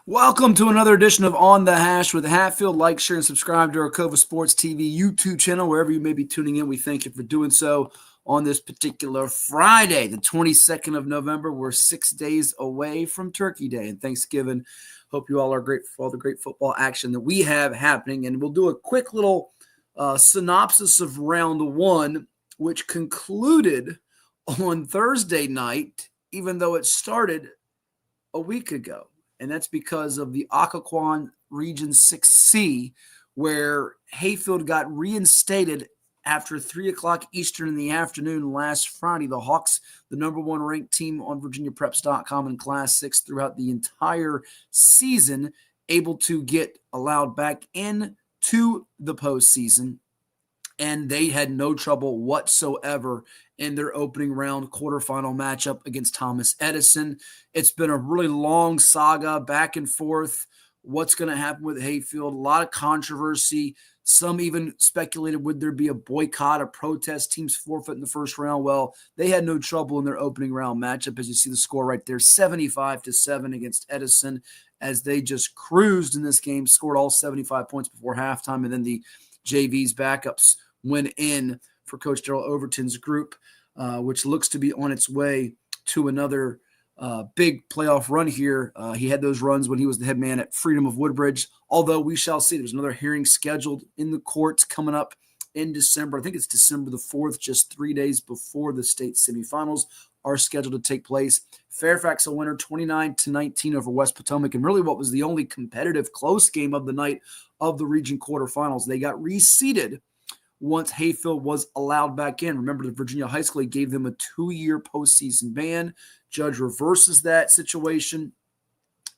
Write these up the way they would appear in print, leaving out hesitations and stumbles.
Welcome to another edition of On the Hash with Hatfield. Like, share, and subscribe to our Cova Sports TV YouTube channel, wherever you may be tuning in. We thank you for doing so on this particular Friday, the 22nd of November. We're 6 days away from Turkey Day and Thanksgiving. Hope you all are grateful for all the great football action that we have happening. And we'll do a quick little synopsis of round one, which concluded on Thursday night, even though it started a week ago. And that's because of the Occoquan Region 6C, where Hatfield got reinstated after 3 o'clock Eastern in the afternoon last Friday. The Hawks, the number one ranked team on VirginiaPreps.com in Class 6 throughout the entire season, able to get allowed back into the postseason. And they had no trouble whatsoever in their opening round quarterfinal matchup against Thomas Edison. It's been a really long saga back and forth. What's going to happen with Hatfield? A lot of controversy. Some even speculated, would there be a boycott, a protest, teams forfeit in the first round? Well, they had no trouble in their opening round matchup. As you see the score right there, 75-7 against Edison, as they just cruised in this game, scored all 75 points before halftime. And then the JV's backups went in for Coach Darrell Overton's group, which looks to be on its way to another big playoff run here. He had those runs when he was the head man at Freedom of Woodbridge, although we shall see. There's another hearing scheduled in the courts coming up in December. I think it's December the 4th, just 3 days before the state semifinals are scheduled to take place. Fairfax a winner 29-19 over West Potomac, and really what was the only competitive close game of the night of the region quarterfinals. They got reseeded once Hatfield was allowed back in. Remember, the Virginia High School gave them a 2-year postseason ban. Judge reverses that situation.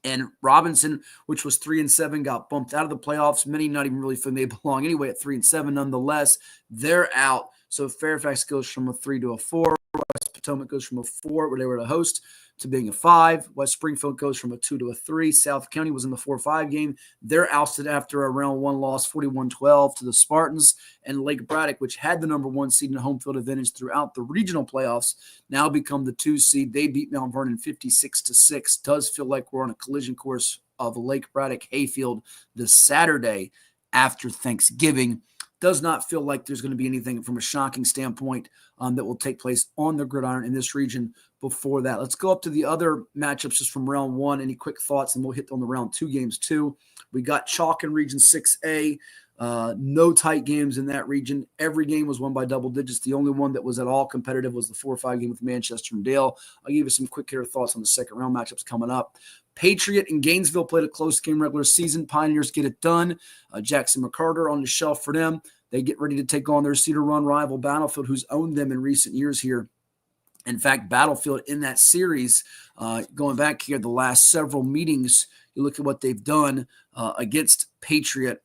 And Robinson, which was 3-7, got bumped out of the playoffs. Many not even really feeling they belong anyway at 3-7. Nonetheless, they're out. So Fairfax goes from a 3 to a 4. West Potomac goes from a 4, where they were the host, to being a 5. West Springfield goes from a 2 to a 3. South County was in the 4-5 game. They're ousted after a round one loss, 41-12 to the Spartans. And Lake Braddock, which had the number one seed in home field advantage throughout the regional playoffs, now become the 2 seed. They beat Mount Vernon 56-6. Does feel like we're on a collision course of Lake Braddock Hayfield this Saturday after Thanksgiving. Does not feel like there's going to be anything from a shocking standpoint that will take place on the gridiron in this region before that. Let's go up to the other matchups just from round one. Any quick thoughts, and we'll hit on the round two games too. We got chalk in Region 6A. No tight games in that region. Every game was won by double digits. The only one that was at all competitive was the 4-5 game with Manchester and Dale. I'll give you some quick hitter thoughts on the second round matchups coming up. Patriot and Gainesville played a close game regular season. Pioneers get it done. Jackson McCarter on the shelf for them. They get ready to take on their Cedar Run rival Battlefield, who's owned them in recent years here. In fact, Battlefield in that series, going back here the last several meetings, you look at what they've done against Patriot.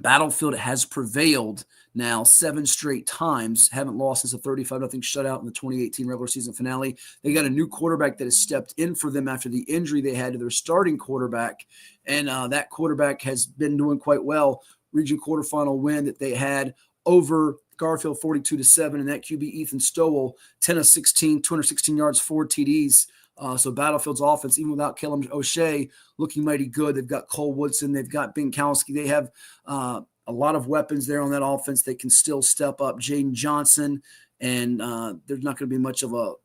Battlefield has prevailed now 7 straight times, haven't lost since a 35-0 shutout in the 2018 regular season finale. They got a new quarterback that has stepped in for them after the injury they had to their starting quarterback, and that quarterback has been doing quite well. Region quarterfinal win that they had over Garfield 42-7, and that QB Ethan Stowell 10 of 16, 216 yards, 4 TDs. So Battlefield's offense, even without Kellum O'Shea, looking mighty good. They've got Cole Woodson. They've got Binkowski. They have a lot of weapons there on that offense. They can still step up. Jaden Johnson, and there's not going to be much of a,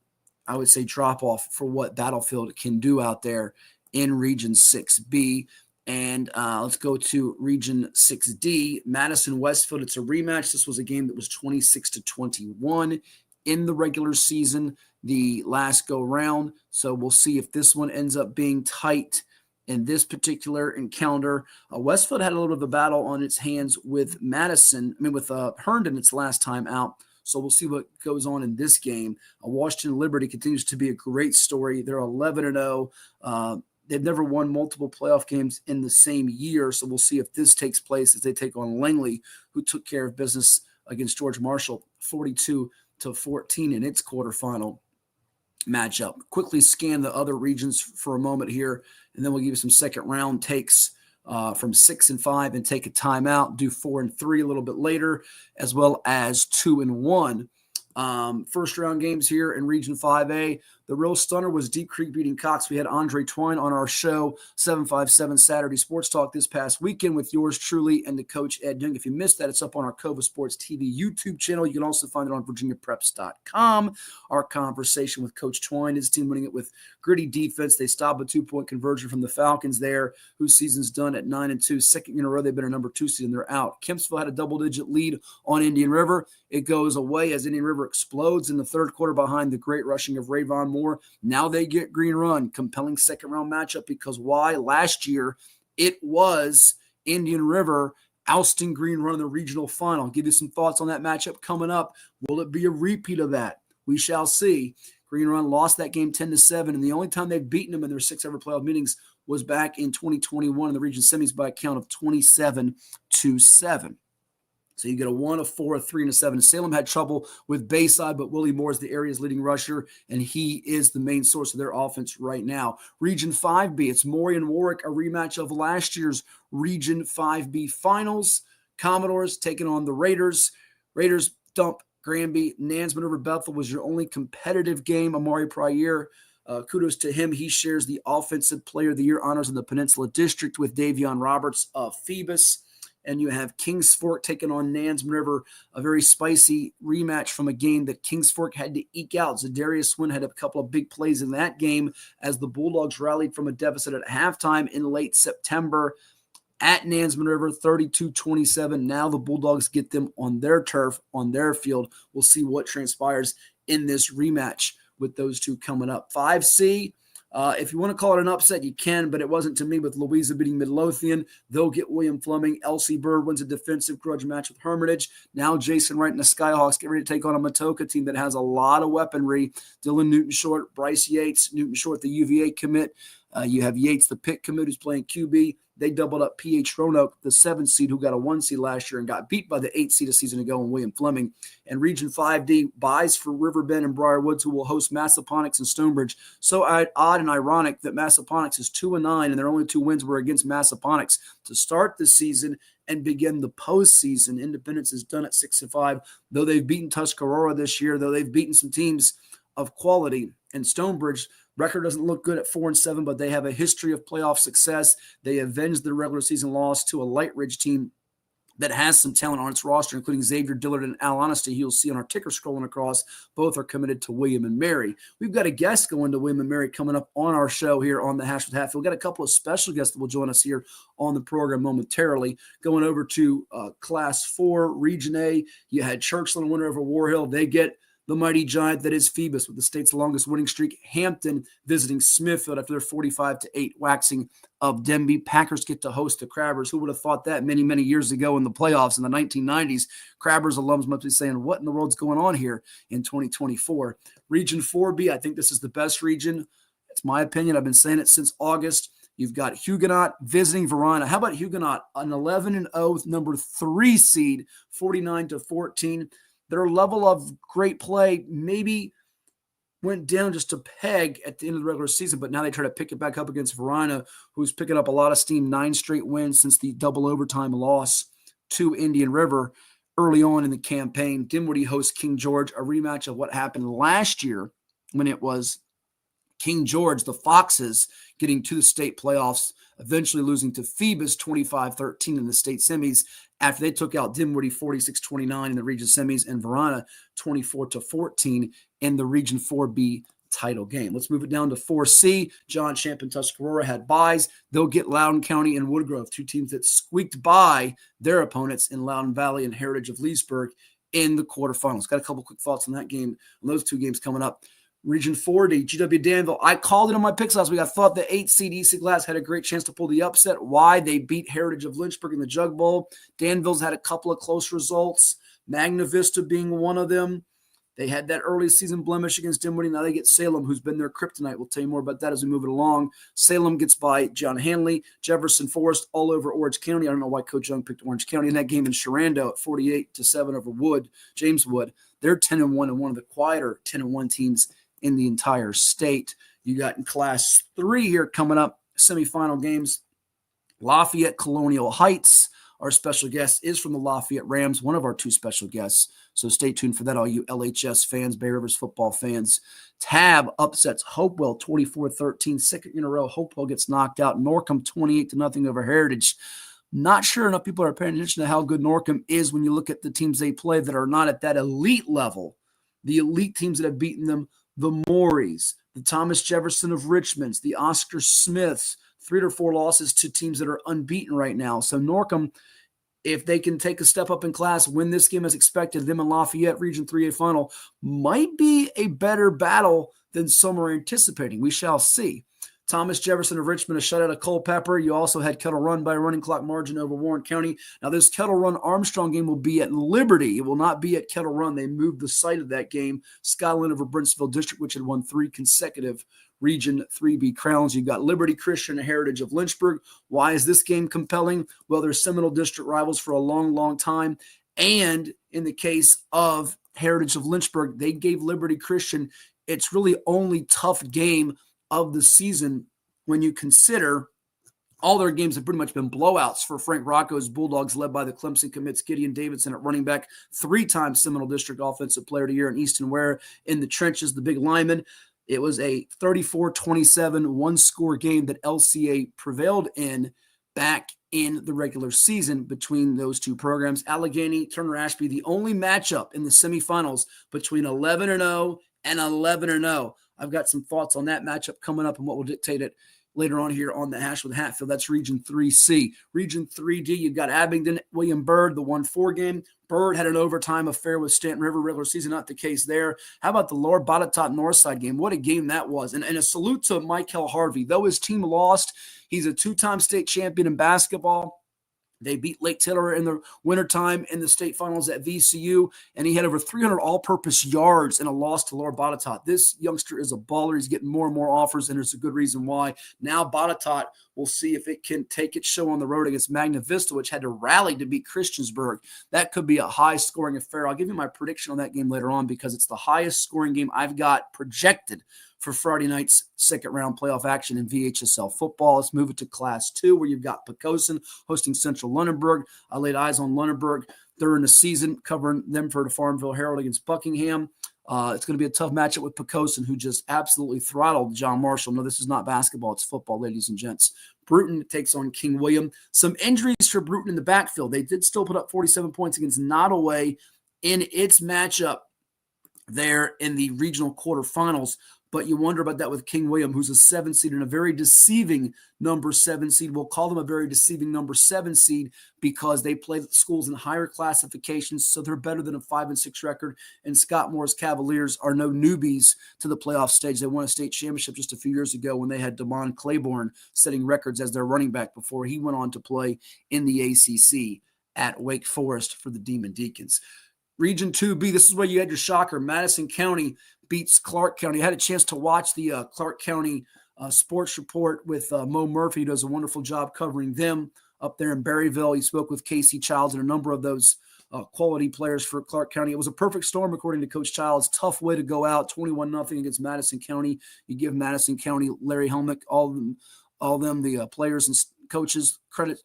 I would say, drop-off for what Battlefield can do out there in Region 6B. And let's go to Region 6D, Madison Westfield. It's a rematch. This was a game that was 26-21 in the regular season, the last go round. So we'll see if this one ends up being tight in this particular encounter. Westfield had a little bit of a battle on its hands with Herndon its last time out. So we'll see what goes on in this game. Washington Liberty continues to be a great story. They're 11-0. They've never won multiple playoff games in the same year, so we'll see if this takes place as they take on Langley, who took care of business against George Marshall 42-14 in its quarterfinal matchup. Quickly scan the other regions for a moment here, and then we'll give you some second round takes from 6 and 5 and take a timeout, do 4 and 3 a little bit later, as well as 2 and 1. First round games here in Region 5A. The real stunner was Deep Creek beating Cox. We had Andre Twine on our show, 757 Saturday Sports Talk this past weekend with yours truly and the coach Ed Young. If you missed that, it's up on our Cova Sports TV YouTube channel. You can also find it on virginiapreps.com. Our conversation with Coach Twine, his team winning it with gritty defense. They stopped a 2-point conversion from the Falcons there, whose season's done at 9-2. Second year in a row, they've been a number 2 seed, and they're out. Kempsville had a double-digit lead on Indian River. It goes away as Indian River explodes in the third quarter behind the great rushing of Rayvon Moore. Now they get Green Run. Compelling second-round matchup because why? Last year, it was Indian River ousting Green Run in the regional final. I'll give you some thoughts on that matchup coming up. Will it be a repeat of that? We shall see. Green Run lost that game 10-7, and the only time they've beaten them in their 6 ever playoff meetings was back in 2021 in the region semis by a count of 27-7. So you get a 1, a 4, a 3, and a 7. Salem had trouble with Bayside, but Willie Moore is the area's leading rusher, and he is the main source of their offense right now. Region 5B, it's Maury and Warwick, a rematch of last year's Region 5B finals. Commodores taking on the Raiders. Raiders dump Granby. Nansman over Bethel was your only competitive game. Amari Pryor, kudos to him. He shares the Offensive Player of the Year honors in the Peninsula District with Davion Roberts of Phoebus. And you have Kings Fork taking on Nansman River, a very spicy rematch from a game that Kings Fork had to eke out. Zadarius Swin had a couple of big plays in that game as the Bulldogs rallied from a deficit at halftime in late September at Nansman River, 32-27. Now the Bulldogs get them on their turf, on their field. We'll see what transpires in this rematch with those two coming up. 5C, if you want to call it an upset, you can, but it wasn't to me with Louisa beating Midlothian. They'll get William Fleming. Elsie Bird wins a defensive grudge match with Hermitage. Now Jason Wright and the Skyhawks get ready to take on a Matoka team that has a lot of weaponry. Dylan Newton-Short, Bryce Yates, Newton-Short, the UVA commit. You have Yates, the Pitt commit, who's playing QB. They doubled up P.H. Roanoke, the 7th seed, who got a 1 seed last year and got beat by the 8th seed a season ago in William Fleming. And Region 5D buys for Riverbend and Briarwoods, who will host Massaponax and Stonebridge. So odd and ironic that Massaponax is 2-9, and their only 2 wins were against Massaponax to start the season and begin the postseason. Independence is done at 6-5, though they've beaten Tuscarora this year, though they've beaten some teams of quality. And Stonebridge record doesn't look good at 4-7, but they have a history of playoff success. They avenged their regular season loss to a Light Ridge team that has some talent on its roster, including Xavier Dillard and Al Honesty. You'll see on our ticker scrolling across. Both are committed to William and Mary. We've got a guest going to William and Mary coming up on our show here on the Hash with Hatfield. We've got a couple of special guests that will join us here on the program momentarily. Going over to Class 4, Region A, you had Churchland winner over War Hill. They get the mighty giant that is Phoebus with the state's longest winning streak. Hampton visiting Smithfield after their 45-8 waxing of Denby. Packers get to host the Crabbers. Who would have thought that many, many years ago in the playoffs in the 1990s? Crabbers alums must be saying, what in the world's going on here in 2024? Region 4B, I think this is the best region. It's my opinion. I've been saying it since August. You've got Huguenot visiting Verona. How about Huguenot? An 11-0 number 3 seed, 49-14. Their level of great play maybe went down just a peg at the end of the regular season, but now they try to pick it back up against Verona, who's picking up a lot of steam, 9 straight wins since the double overtime loss to Indian River early on in the campaign. Dinwiddie hosts King George, a rematch of what happened last year when it was King George, the Foxes, getting to the state playoffs, eventually losing to Phoebus 25-13 in the state semis after they took out Dinwiddie 46-29 in the region semis and Verona 24-14 in the Region 4B title game. Let's move it down to 4C. John Champ and Tuscarora had byes. They'll get Loudoun County and Woodgrove, 2 teams that squeaked by their opponents in Loudoun Valley and Heritage of Leesburg in the quarterfinals. Got a couple quick thoughts on that game, on those 2 games coming up. Region 4D, GW Danville. I called it on my picks last week. I thought the 8 seed Easy Glass had a great chance to pull the upset. Why? They beat Heritage of Lynchburg in the Jug Bowl. Danville's had a couple of close results, Magna Vista being one of them. They had that early season blemish against Dinwiddie. Now they get Salem, who's been their kryptonite. We'll tell you more about that as we move it along. Salem gets by John Hanley. Jefferson Forest all over Orange County. I don't know why Coach Young picked Orange County in that game in Sharando at 48-7 over James Wood. They're 10-1 and one of the quieter 10-1 teams in the entire state. You got in Class 3 here coming up, semifinal games. Lafayette Colonial Heights Our special guest is from the Lafayette Rams, one of our two special guests. So stay tuned for that, all you LHS fans, Bay Rivers football fans. Tab upsets Hopewell 24-13, second in a row. Hopewell gets knocked out. Norcom 28-0 over Heritage. Not sure enough people are paying attention to how good Norcom is when you look at the teams they play that are not at that elite level. The elite teams that have beaten them, the Mauries, the Thomas Jefferson of Richmonds, the Oscar Smiths, 3 or 4 losses to teams that are unbeaten right now. So Norcom, if they can take a step up in class, win this game as expected, them and Lafayette Region 3A final might be a better battle than some are anticipating. We shall see. Thomas Jefferson of Richmond, a shutout of Culpeper. You also had Kettle Run by a running clock margin over Warren County. Now, this Kettle Run Armstrong game will be at Liberty. It will not be at Kettle Run. They moved the site of that game. Skyline over Brentsville District, which had won 3 consecutive Region 3B crowns. You've got Liberty Christian and Heritage of Lynchburg. Why is this game compelling? Well, they're Seminole District rivals for a long, long time. And in the case of Heritage of Lynchburg, they gave Liberty Christian its really only tough game of the season when you consider all their games have pretty much been blowouts for Frank Rocco's Bulldogs, led by the Clemson commits Gideon Davidson at running back, 3-time Seminole District Offensive Player of the Year, and Easton Ware in the trenches, the big lineman. It was a 34-27 one-score game that LCA prevailed in back in the regular season between those two programs. Allegheny, Turner Ashby, the only matchup in the semifinals between 11-0 and 11-0. I've got some thoughts on that matchup coming up and what will dictate it later on here on the Hash with Hatfield. That's Region 3C. Region 3D, you've got Abingdon, William Byrd, the 1-4 game. Byrd had an overtime affair with Stanton River, regular season, not the case there. How about the Lower Botetourt Northside game? What a game that was. And a salute to Michael Harvey. Though his team lost, he's a 2-time state champion in basketball. They beat Lake Taylor in the wintertime in the state finals at VCU, and he had over 300 all-purpose yards in a loss to Lower Botetourt. This youngster is a baller. He's getting more and more offers, and there's a good reason why. Now Botetourt will see if it can take its show on the road against Magna Vista, which had to rally to beat Christiansburg. That could be a high-scoring affair. I'll give you my prediction on that game later on because it's the highest-scoring game I've got projected for Friday night's second-round playoff action in VHSL football. Let's move it to Class 2, where you've got Poquoson hosting Central Lunenburg. I laid eyes on Lunenburg during the season, covering them for the Farmville Herald against Buckingham. It's going to be a tough matchup with Poquoson, who just absolutely throttled John Marshall. No, this is not basketball. It's football, ladies and gents. Bruton takes on King William. Some injuries for Bruton in the backfield. They did still put up 47 points against Nottoway in its matchup there in the regional quarterfinals. But you wonder about that with King William, who's a 7 seed and a very deceiving number 7 seed. We'll call them a very deceiving number 7 seed because they play schools in higher classifications, so they're better than a 5-6 record. And Scott Moore's Cavaliers are no newbies to the playoff stage. They won a state championship just a few years ago when they had Damon Claiborne setting records as their running back before he went on to play in the ACC at Wake Forest for the Demon Deacons. Region 2B, this is where you had your shocker. Madison County beats Clark County. I had a chance to watch the Clark County sports report with Mo Murphy, who does a wonderful job covering them up there in Berryville. He spoke with Casey Childs and a number of those quality players for Clark County. It was a perfect storm, according to Coach Childs. Tough way to go out, 21-0 against Madison County. You give Madison County, Larry Helmick, all of them, the players and coaches,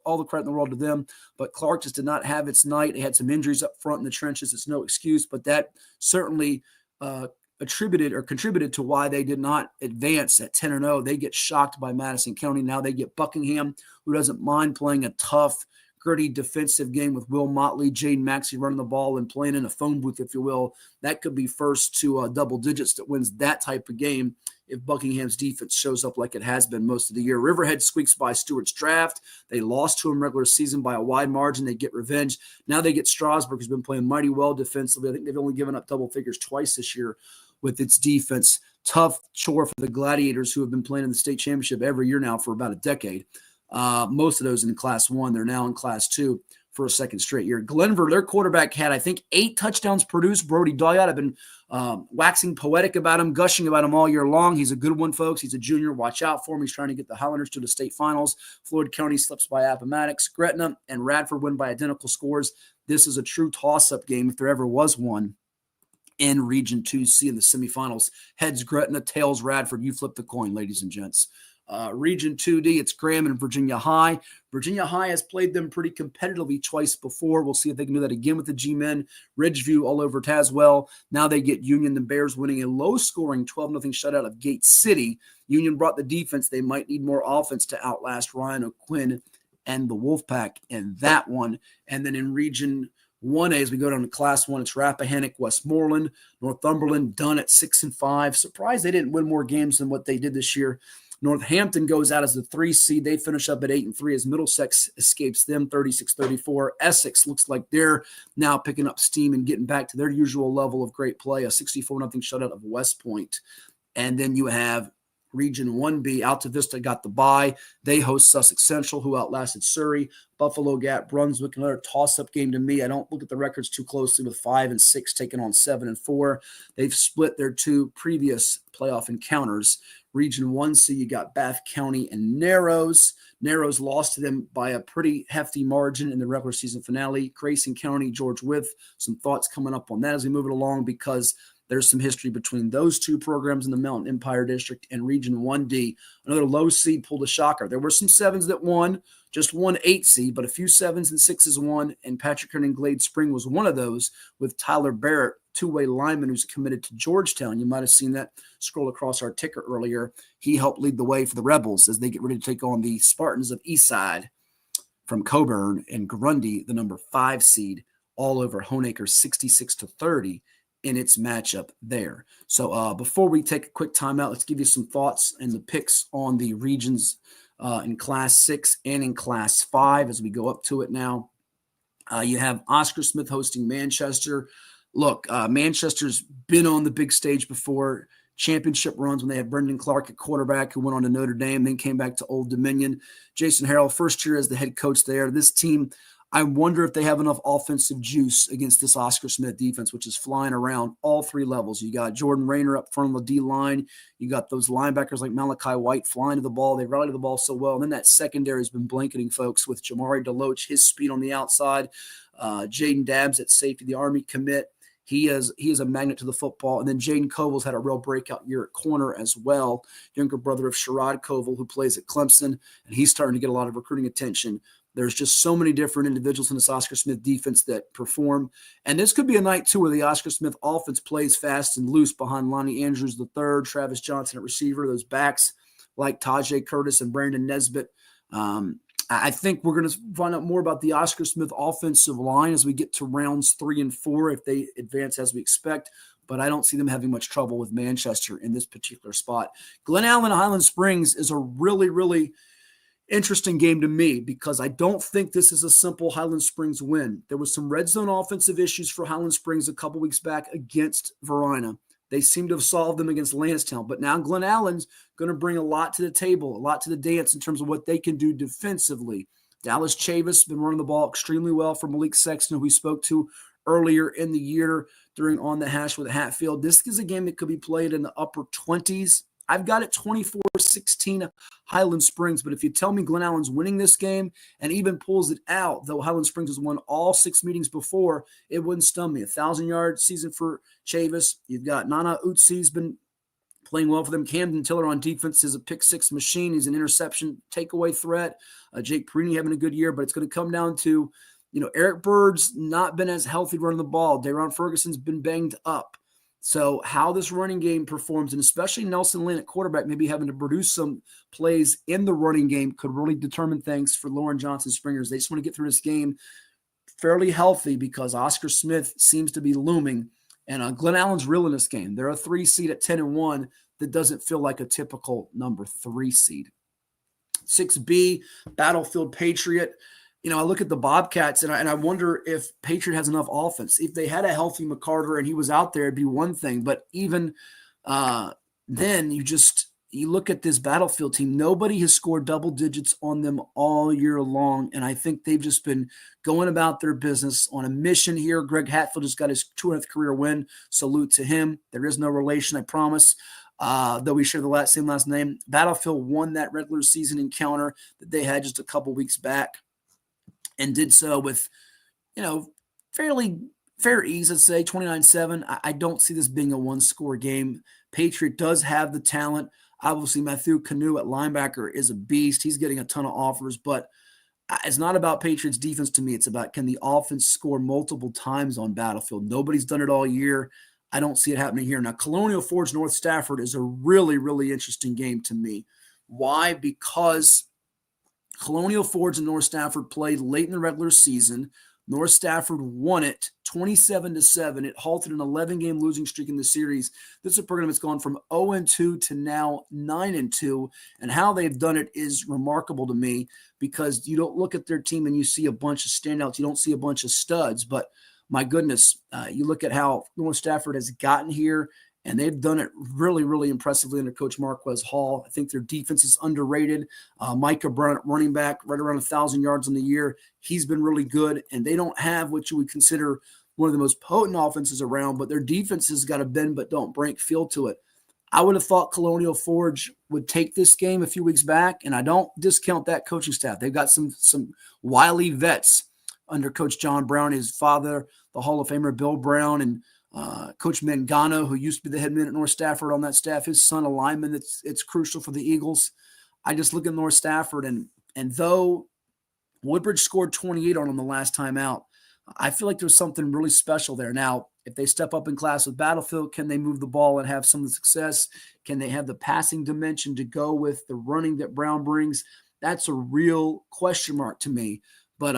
all the credit in the world to them. But Clark just did not have its night. They had some injuries up front in the trenches. It's no excuse, but that certainly contributed to why they did not advance at 10-0. They get shocked by Madison County. Now they get Buckingham, who doesn't mind playing a tough, gritty defensive game with Will Motley, Jaden Maxey running the ball and playing in a phone booth, if you will. That could be first to double digits that wins that type of game if Buckingham's defense shows up like it has been most of the year. Riverhead squeaks by Stewart's Draft. They lost to him regular season by a wide margin. They get revenge. Now they get Strasburg, who's been playing mighty well defensively. I think they've only given up double figures twice this year with its defense. Tough chore for the Gladiators, who have been playing in the state championship every year now for about a decade. Most of those in Class 1. They're now in Class 2 for a second straight year. Glenver, their quarterback, had, I think, 8 touchdowns produced. Brody Doyot, I've been waxing poetic about him, gushing about him all year long. He's a good one, folks. He's a junior. Watch out for him. He's trying to get the Highlanders to the state finals. Floyd County slips by Appomattox. Gretna and Radford win by identical scores. This is a true toss-up game, if there ever was one, in Region 2C in the semifinals. Heads Gretna, tails Radford. You flip the coin, ladies and gents. Region 2D, it's Graham and Virginia High. Virginia High has played them pretty competitively twice before. We'll see if they can do that again with the G-Men. Ridgeview all over Tazewell. Now they get Union. The Bears winning a low-scoring 12-0 shutout of Gate City. Union brought the defense. They might need more offense to outlast Ryan O'Quinn and the Wolfpack in that one. And then in Region 1A, as we go down to Class 1, it's Rappahannock, Westmoreland, Northumberland done at 6-5. Surprised they didn't win more games than what they did this year. Northampton goes out as the 3 seed. They finish up at 8-3 as Middlesex escapes them 36-34. Essex looks like they're now picking up steam and getting back to their usual level of great play, a 64-0 shutout of West Point. And then you have Region 1B, Alta Vista got the bye. They host Sussex Central, who outlasted Surrey. Buffalo Gap, Brunswick, another toss-up game to me. I don't look at the records too closely with 5-6 taking on 7-4. They've split their 2 previous playoff encounters. Region 1C, you got Bath County and Narrows. Narrows lost to them by a pretty hefty margin in the regular season finale. Grayson County, George Wythe, some thoughts coming up on that as we move it along because there's some history between those 2 programs in the Mountain Empire District and Region 1D. Another low seed pulled a shocker. There were some 7s that won, just one 8 seed, but a few 7s and 6s won, and Patrick Henry Glade Spring was one of those with Tyler Barrett, 2-way lineman who's committed to Georgetown. You might have seen that scroll across our ticker earlier. He helped lead the way for the Rebels as they get ready to take on the Spartans of Eastside from Coburn and Grundy, the number 5 seed, all over Honaker 66-30. In its matchup there. So before we take a quick timeout, let's give you some thoughts and the picks on the regions in Class 6 and in Class 5 as we go up to it now. You have Oscar Smith hosting Manchester. Look, Manchester's been on the big stage before. Championship runs when they had Brendan Clark at quarterback, who went on to Notre Dame, then came back to Old Dominion. Jason Harrell, first year as the head coach there. This team, I wonder if they have enough offensive juice against this Oscar Smith defense, which is flying around all 3 levels. You got Jordan Rayner up front on the D-line. You got those linebackers like Malachi White flying to the ball. They rally to the ball so well. And then that secondary has been blanketing folks with Jamari DeLoach, his speed on the outside. Jaden Dabbs at safety, the Army commit. He is a magnet to the football. And then Jaden Koval's had a real breakout year at corner as well. Younger brother of Sherrod Koval, who plays at Clemson, and he's starting to get a lot of recruiting attention. There's just so many different individuals in this Oscar Smith defense that perform. And this could be a night, too, where the Oscar Smith offense plays fast and loose behind Lonnie Andrews III, Travis Johnson at receiver, those backs like Tajay Curtis and Brandon Nesbitt. I think we're going to find out more about the Oscar Smith offensive line as we get to rounds 3 and 4 if they advance as we expect. But I don't see them having much trouble with Manchester in this particular spot. Glen Allen Highland Springs is a really, really interesting game to me because I don't think this is a simple Highland Springs win. There was some red zone offensive issues for Highland Springs a couple weeks back against Varina. They seem to have solved them against Lansdowne, but now Glen Allen's going to bring a lot to the table, a lot to the dance in terms of what they can do defensively. Dallas Chavis has been running the ball extremely well for Malik Sexton, who we spoke to earlier in the year during On the Hash with Hatfield. This is a game that could be played in the upper 20s. I've got it 24-16 Highland Springs, but if you tell me Glen Allen's winning this game and even pulls it out, though Highland Springs has won all 6 meetings before, it wouldn't stun me. 1,000-yard season for Chavis. You've got Nana Utzi's been playing well for them. Camden Tiller on defense is a pick-6 machine. He's an interception takeaway threat. Jake Perini having a good year, but it's going to come down to, Eric Bird's not been as healthy running the ball. Daron Ferguson's been banged up. So how this running game performs, and especially Nelson Lynn at quarterback, maybe having to produce some plays in the running game could really determine things for Lauren Johnson Springers. They just want to get through this game fairly healthy because Oscar Smith seems to be looming. And Glen Allen's real in this game. They're a 3 seed at 10-1 that doesn't feel like a typical number 3 seed. 6B, Battlefield Patriot. I look at the Bobcats and I wonder if Patriot has enough offense. If they had a healthy McCarter and he was out there, it'd be one thing. But even then, you look at this Battlefield team. Nobody has scored double digits on them all year long, and I think they've just been going about their business on a mission here. Greg Hatfield just got his 200th career win. Salute to him. There is no relation, I promise. Though we share the same last name. Battlefield won that regular season encounter that they had just a couple weeks back, and did so with, fairly fair ease, I'd say, 29-7. I don't see this being a one-score game. Patriot does have the talent. Obviously, Matthew Canoe at linebacker is a beast. He's getting a ton of offers, but it's not about Patriots defense to me. It's about, can the offense score multiple times on Battlefield? Nobody's done it all year. I don't see it happening here. Now, Colonial Forge North Stafford is a really, really interesting game to me. Why? Because Colonial Forge and North Stafford played late in the regular season. North Stafford won it 27-7. It halted an 11-game losing streak in the series. This is a program that's gone from 0-2 to now 9-2, and how they've done it is remarkable to me, because you don't look at their team and you see a bunch of standouts. You don't see a bunch of studs, but my goodness, you look at how North Stafford has gotten here, and they've done it really, really impressively under Coach Marquez Hall. I think their defense is underrated. Micah Brown, running back, right around 1,000 yards on the year. He's been really good, and they don't have what you would consider one of the most potent offenses around, but their defense has got a bend but don't break feel to it. I would have thought Colonial Forge would take this game a few weeks back, and I don't discount that coaching staff. They've got some wily vets under Coach John Brown, his father, the Hall of Famer Bill Brown, and Coach Mangano, who used to be the head man at North Stafford on that staff, his son, a lineman. It's crucial for the Eagles. I just look at North Stafford, and though Woodbridge scored 28 on them the last time out, I feel like there's something really special there. Now, if they step up in class with Battlefield, can they move the ball and have some of the success? Can they have the passing dimension to go with the running that Brown brings? That's a real question mark to me. But,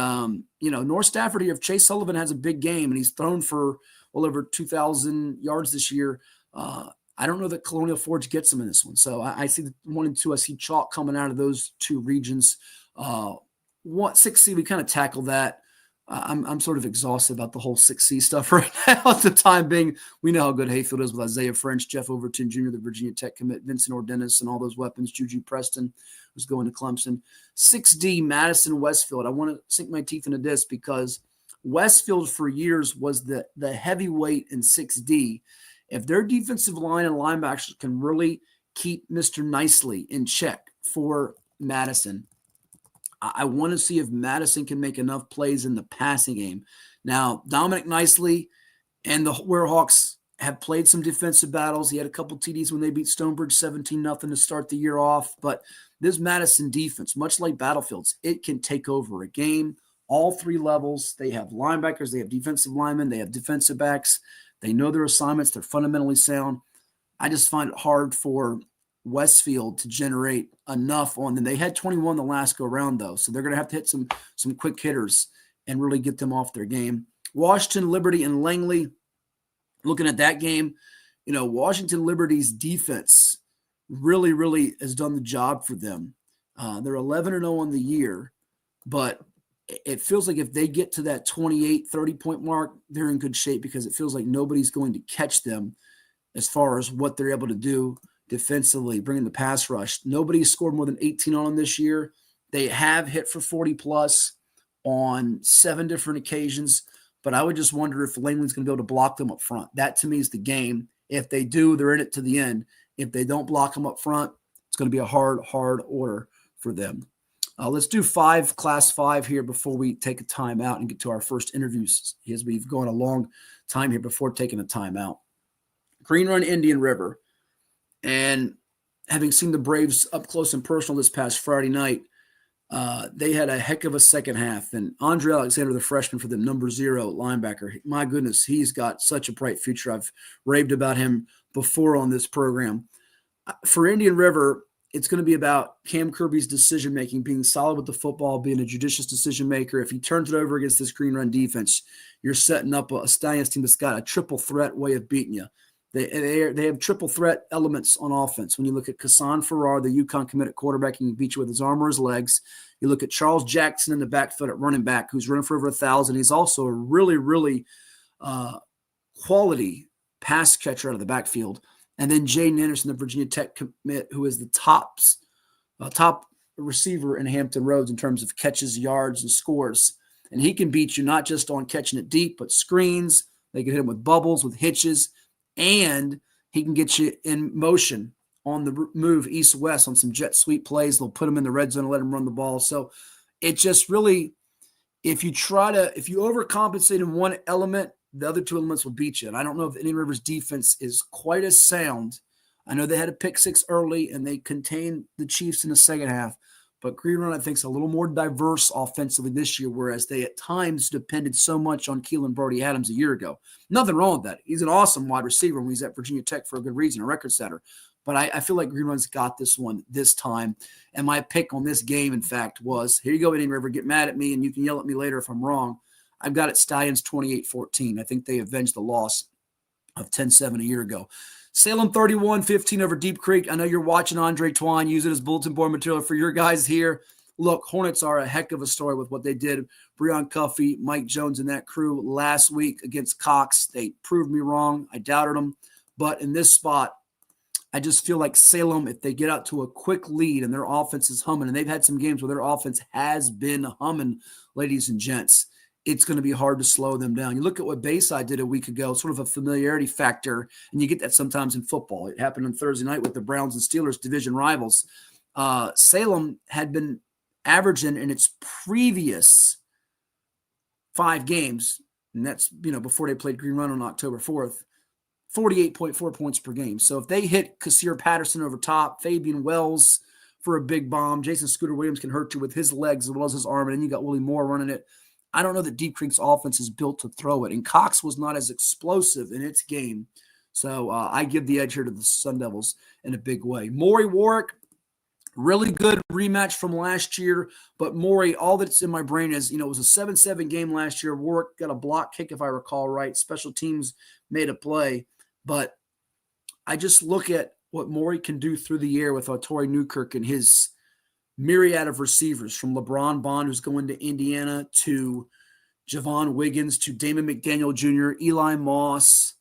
North Stafford here, if Chase Sullivan has a big game and he's thrown for well over 2,000 yards this year, I don't know that Colonial Forge gets him in this one. So I see the 1 and 2. I see chalk coming out of those two regions. 6C, we kind of tackled that. I'm sort of exhausted about the whole 6C stuff right now. At the time being, we know how good Hatfield is with Isaiah French, Jeff Overton Jr., the Virginia Tech commit, Vincent Ordenis, and all those weapons. Juju Preston, who's going to Clemson. 6D, Madison Westfield. I want to sink my teeth into this because Westfield for years was the heavyweight in 6D. If their defensive line and linebackers can really keep Mr. Nicely in check for Madison, I want to see if Madison can make enough plays in the passing game. Now, Dominic Nicely and the Warhawks have played some defensive battles. He had a couple TDs when they beat Stonebridge 17-0 to start the year off. But this Madison defense, much like Battlefield's, it can take over a game. All three levels. They have linebackers. They have defensive linemen. They have defensive backs. They know their assignments. They're fundamentally sound. I just find it hard for Westfield to generate enough on them. They had 21 the last go around, though, so they're going to have to hit some quick hitters and really get them off their game. Washington, Liberty, and Langley, looking at that game, Washington Liberty's defense really, really has done the job for them. They're 11-0 on the year, but it feels like if they get to that 28, 30-point mark, they're in good shape because it feels like nobody's going to catch them as far as what they're able to do defensively, bringing the pass rush. Nobody's scored more than 18 on them this year. They have hit for 40-plus on 7 different occasions, but I would just wonder if Langley's going to be able to block them up front. That, to me, is the game. If they do, they're in it to the end. If they don't block them up front, it's going to be a hard order for them. Let's do Class 5 here before we take a timeout and get to our first interviews, as we've gone a long time here before taking a timeout. Green Run Indian River. And having seen the Braves up close and personal this past Friday night, they had a heck of a second half. And Andre Alexander, the freshman for them, number 0 linebacker, my goodness, he's got such a bright future. I've raved about him before on this program. For Indian River, it's going to be about Cam Kirby's decision-making, being solid with the football, being a judicious decision-maker. If he turns it over against this Green Run defense, you're setting up a Stallions team that's got a triple threat way of beating you. They have triple threat elements on offense. When you look at Kassan Farrar, the UConn committed quarterback, he can beat you with his arm or his legs. You look at Charles Jackson in the backfield at running back, who's running for over 1,000. He's also a really, really quality pass catcher out of the backfield. And then Jaden Anderson, the Virginia Tech commit, who is the top receiver in Hampton Roads in terms of catches, yards, and scores. And he can beat you not just on catching it deep, but screens. They can hit him with bubbles, with hitches. And he can get you in motion on the move east-west on some jet sweep plays. They'll put him in the red zone and let him run the ball. So it just really, if you overcompensate in one element, the other two elements will beat you. And I don't know if Indian River's defense is quite as sound I know they had a pick six early, and they contained the Chiefs in the second half. But Green Run, I think, is a little more diverse offensively this year, whereas they at times depended so much on Keelan Brody Adams a year ago. Nothing wrong with that. He's an awesome wide receiver when he's at Virginia Tech for a good reason, a record setter. But I feel like Green Run's got this one this time. And my pick on this game, in fact, was, here you go, Indian River, get mad at me, and you can yell at me later if I'm wrong. I've got it Stallions 28-14. I think they avenged the loss of 10-7 a year ago. Salem 31-15 over Deep Creek. I know you're watching Andre Twine use it as bulletin board material for your guys here. Look, Hornets are a heck of a story with what they did. Breon Cuffey, Mike Jones, and that crew last week against Cox. They proved me wrong. I doubted them. But in this spot, I just feel like Salem, if they get out to a quick lead and their offense is humming, and they've had some games where their offense has been humming, ladies and gents, it's going to be hard to slow them down. You look at what Bayside did a week ago, sort of a familiarity factor, and you get that sometimes in football. It happened on Thursday night with the Browns and Steelers, division rivals. Salem had been averaging in its previous 5 games, and that's before they played Green Run on October 4th, 48.4 points per game. So if they hit Kassir Patterson over top, Fabian Wells for a big bomb, Jason Scooter Williams can hurt you with his legs as well as his arm, and then you got Willie Moore running it. I don't know that Deep Creek's offense is built to throw it, and Cox was not as explosive in its game. So I give the edge here to the Sun Devils in a big way. Maury Warwick, really good rematch from last year, but Maury, all that's in my brain is, it was a 7-7 game last year. Warwick got a block kick, if I recall right. Special teams made a play, but I just look at what Maury can do through the air with Torrey Newkirk and his myriad of receivers, from LeBron Bond, who's going to Indiana, to Javon Wiggins, to Damon McDaniel Jr., Eli Moss.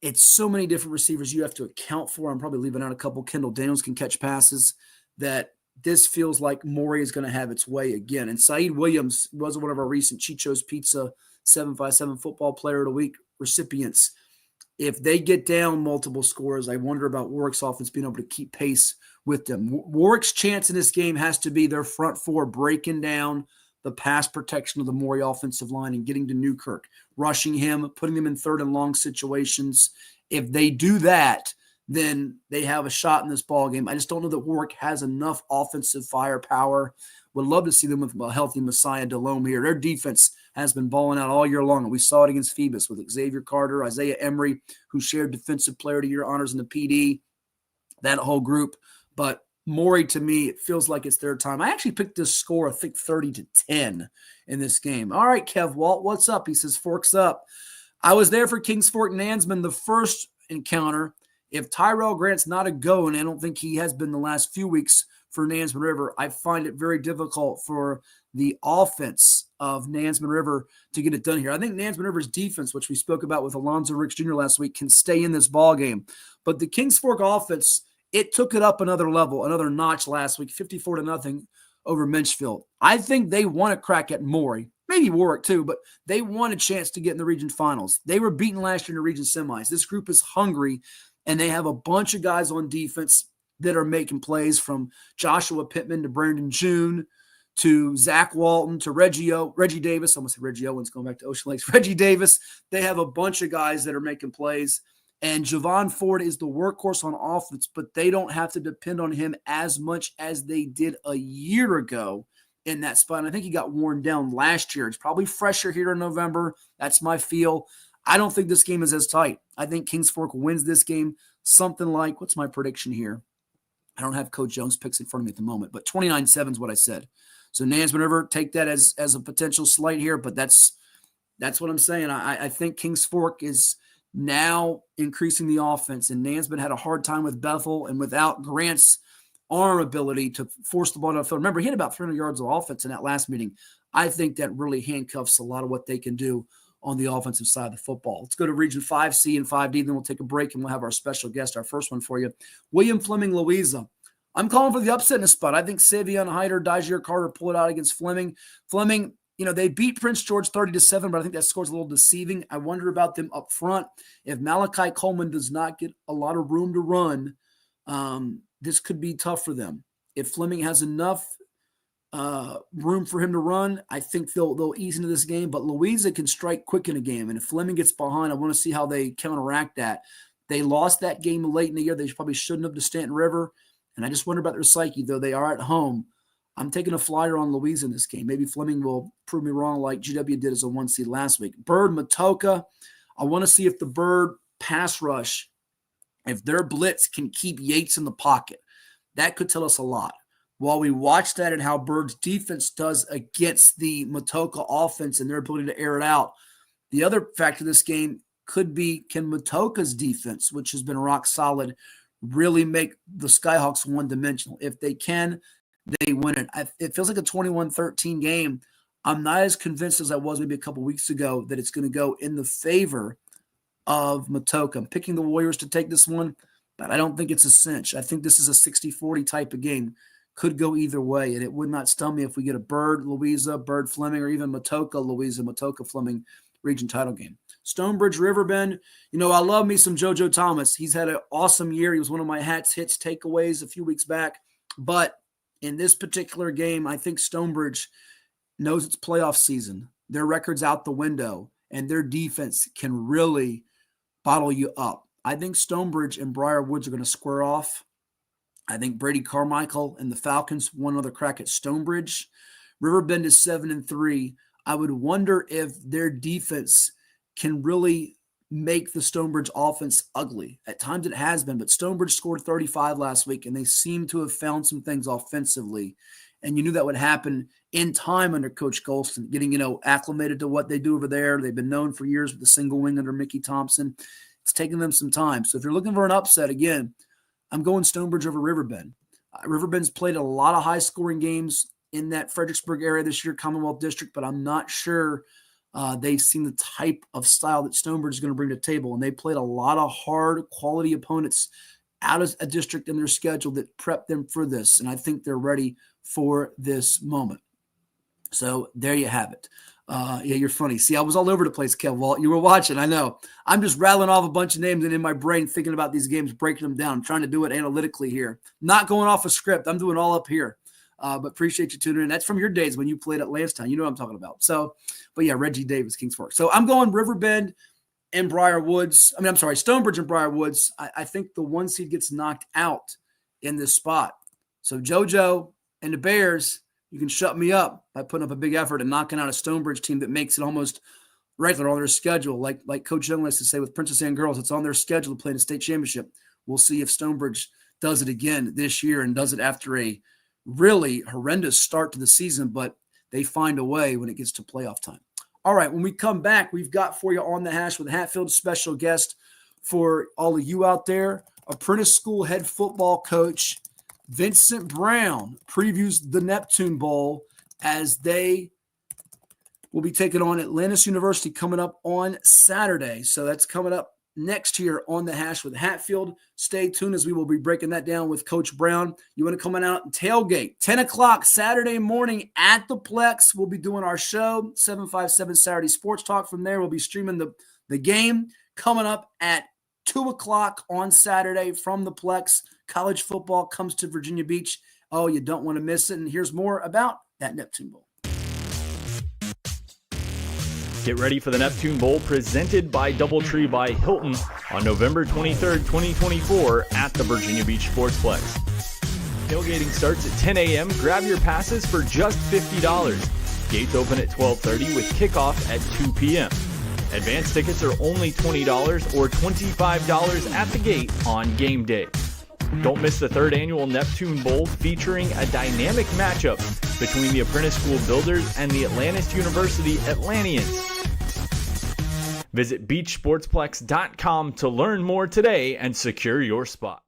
It's so many different receivers you have to account for. I'm probably leaving out a couple. Kendall Daniels can catch passes. That this feels like Maury is going to have its way again. And Saeed Williams was one of our recent Chicho's Pizza 757 Football Player of the Week recipients. If they get down multiple scores, I wonder about Warwick's offense being able to keep pace with them. Warwick's chance in this game has to be their front four breaking down the pass protection of the Maury offensive line and getting to Newkirk, rushing him, putting them in third and long situations. If they do that, then they have a shot in this ball game. I just don't know that Warwick has enough offensive firepower. Would love to see them with a healthy Messiah Delhomme here. Their defense has been balling out all year long, and we saw it against Phoebus with Xavier Carter, Isaiah Emery, who shared Defensive Player of the Year honors in the PD, that whole group. But Maury, to me, it feels like it's their time. I actually picked this score, I think 30-10 in this game. All right, Kev Walt, what's up? He says, Forks up. I was there for Kings Fork Nansman the first encounter. If Tyrell Grant's not a go, and I don't think he has been the last few weeks for Nansman River, I find it very difficult for the offense of Nansman River to get it done here. I think Nansman River's defense, which we spoke about with Alonzo Ricks Jr. last week, can stay in this ball game. But the Kings Fork offense, it took it up another level, another notch last week, 54-0 over Menchfield. I think they want to crack at Maury, maybe Warwick too, but they want a chance to get in the region finals. They were beaten last year in the region semis. This group is hungry, and they have a bunch of guys on defense that are making plays, from Joshua Pittman to Brandon June to Zach Walton to Reggie Davis. I almost said Reggie Owens going back to Ocean Lakes. Reggie Davis. They have a bunch of guys that are making plays. And Javon Ford is the workhorse on offense, but they don't have to depend on him as much as they did a year ago in that spot. And I think he got worn down last year. It's probably fresher here in November. That's my feel. I don't think this game is as tight. I think Kings Fork wins this game something like, what's my prediction here? I don't have Coach Jones' picks in front of me at the moment, but 29-7 is what I said. So Nansman River, take that as a potential slight here, but that's what I'm saying. I think Kings Fork is now increasing the offense, and Nansman had a hard time with Bethel and without Grant's arm ability to force the ball down the field. Remember, he had about 300 yards of offense in that last meeting. I think that really handcuffs a lot of what they can do on the offensive side of the football. Let's go to Region 5C and 5D, then we'll take a break and we'll have our special guest, our first one for you. William Fleming, Louisa. I'm calling for the upset in the spot. I think Savion Hyder, Dajier Carter pull it out against Fleming. Fleming, they beat Prince George 30-7, but I think that score's a little deceiving. I wonder about them up front. If Malachi Coleman does not get a lot of room to run, this could be tough for them. If Fleming has enough room for him to run, I think they'll ease into this game. But Louisa can strike quick in a game, and if Fleming gets behind, I want to see how they counteract that. They lost that game late in the year. They probably shouldn't have to Stanton River. And I just wonder about their psyche, though they are at home. I'm taking a flyer on Louise in this game. Maybe Fleming will prove me wrong like GW did as a 1 seed last week. Bird, Matoka. I want to see if the Bird pass rush, if their blitz can keep Yates in the pocket. That could tell us a lot. While we watch that and how Bird's defense does against the Matoka offense and their ability to air it out, the other factor of this game could be, can Matoka's defense, which has been rock solid, really make the Skyhawks one-dimensional? If they can, they win it. It feels like a 21-13 game. I'm not as convinced as I was maybe a couple weeks ago that it's going to go in the favor of Matoka. I'm picking the Warriors to take this one, but I don't think it's a cinch. I think this is a 60-40 type of game. Could go either way, and it would not stun me if we get a Bird, Louisa, Bird, Fleming, or even Matoka, Louisa, Matoka, Fleming region title game. Stonebridge, Riverbend. I love me some JoJo Thomas. He's had an awesome year. He was one of my hats, hits, takeaways a few weeks back. But in this particular game, I think Stonebridge knows it's playoff season. Their record's out the window, and their defense can really bottle you up. I think Stonebridge and Briar Woods are going to square off. I think Brady Carmichael and the Falcons one other crack at Stonebridge. Riverbend is 7-3. I would wonder if their defense can really make the Stonebridge offense ugly. At times it has been, but Stonebridge scored 35 last week, and they seem to have found some things offensively. And you knew that would happen in time under Coach Golston, getting, acclimated to what they do over there. They've been known for years with the single wing under Mickey Thompson. It's taken them some time. So if you're looking for an upset, again, I'm going Stonebridge over Riverbend. Riverbend's played a lot of high-scoring games in that Fredericksburg area this year, Commonwealth District, but I'm not sure they've seen the type of style that Stonebridge is going to bring to the table. And they played a lot of hard, quality opponents out of a district in their schedule that prepped them for this, and I think they're ready for this moment. So there you have it. Yeah, you're funny. See, I was all over the place, Kev Walt. You were watching, I know. I'm just rattling off a bunch of names and in my brain thinking about these games, breaking them down. I'm trying to do it analytically here. Not going off a script. I'm doing all up here. But appreciate you tuning in. That's from your days when you played at Lansdowne. You know what I'm talking about. So, but yeah, Reggie Davis, Kings Fork. So I'm going Riverbend and Briar Woods. Stonebridge and Briar Woods. I think the 1 seed gets knocked out in this spot. So JoJo and the Bears, you can shut me up by putting up a big effort and knocking out a Stonebridge team that makes it almost regular on their schedule. Like Coach Young likes to say with Princess Anne girls, it's on their schedule to play in a state championship. We'll see if Stonebridge does it again this year and does it after a really horrendous start to the season, but they find a way when it gets to playoff time. All right, when we come back, we've got for you on the hash with Hatfield, special guest for all of you out there, Apprentice School head football coach Vincent Brown previews the Neptune Bowl as they will be taking on Atlantis University coming up on Saturday. So that's coming up next here on the hash with Hatfield. Stay tuned as we will be breaking that down with Coach Brown. You want to come on out and tailgate 10 o'clock Saturday morning at the Plex. We'll be doing our show 757 Saturday Sports Talk. From there, we'll be streaming the game coming up at 2 o'clock on Saturday from the Plex. College football comes to Virginia Beach. Oh, you don't want to miss it. And here's more about that Neptune Bowl. Get ready for the Neptune Bowl presented by DoubleTree by Hilton on November 23rd, 2024 at the Virginia Beach Sportsplex. Tailgating starts at 10 a.m. Grab your passes for just $50. Gates open at 12:30 with kickoff at 2 p.m. Advance tickets are only $20 or $25 at the gate on game day. Don't miss the third annual Neptune Bowl featuring a dynamic matchup between the Apprentice School Builders and the Atlantis University Atlanteans. Visit beachsportsplex.com to learn more today and secure your spot.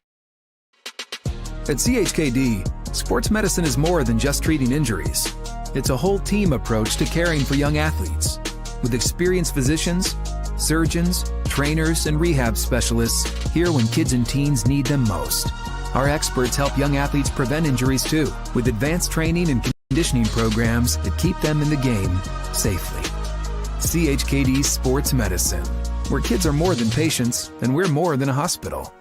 At CHKD, sports medicine is more than just treating injuries. It's a whole team approach to caring for young athletes. With experienced physicians, surgeons, trainers, and rehab specialists here when kids and teens need them most. Our experts help young athletes prevent injuries too, with advanced training and conditioning programs that keep them in the game safely. CHKD Sports Medicine, where kids are more than patients and we're more than a hospital.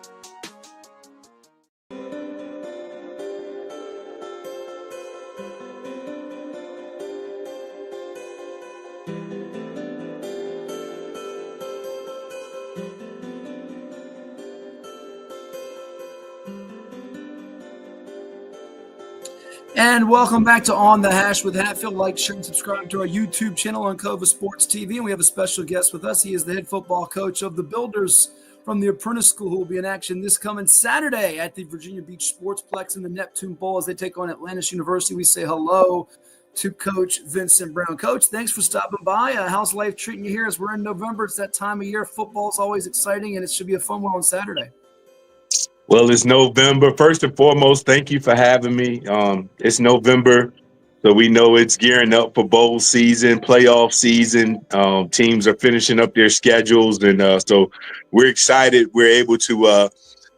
And welcome back to On the Hash with Hatfield. Like, share, and subscribe to our YouTube channel on Cova Sports TV. And we have a special guest with us. He is the head football coach of the Builders from the Apprentice School, who will be in action this coming Saturday at the Virginia Beach Sportsplex in the Neptune Bowl as they take on Atlantis University. We say hello to Coach Vincent Brown. Coach, thanks for stopping by. How's life treating you here as we're in November? It's that time of year. Football is always exciting, and it should be a fun one on Saturday. Well, it's November. First and foremost, thank you for having me. It's November, so we know it's gearing up for bowl season, playoff season. Teams are finishing up their schedules, and so we're excited. We're able to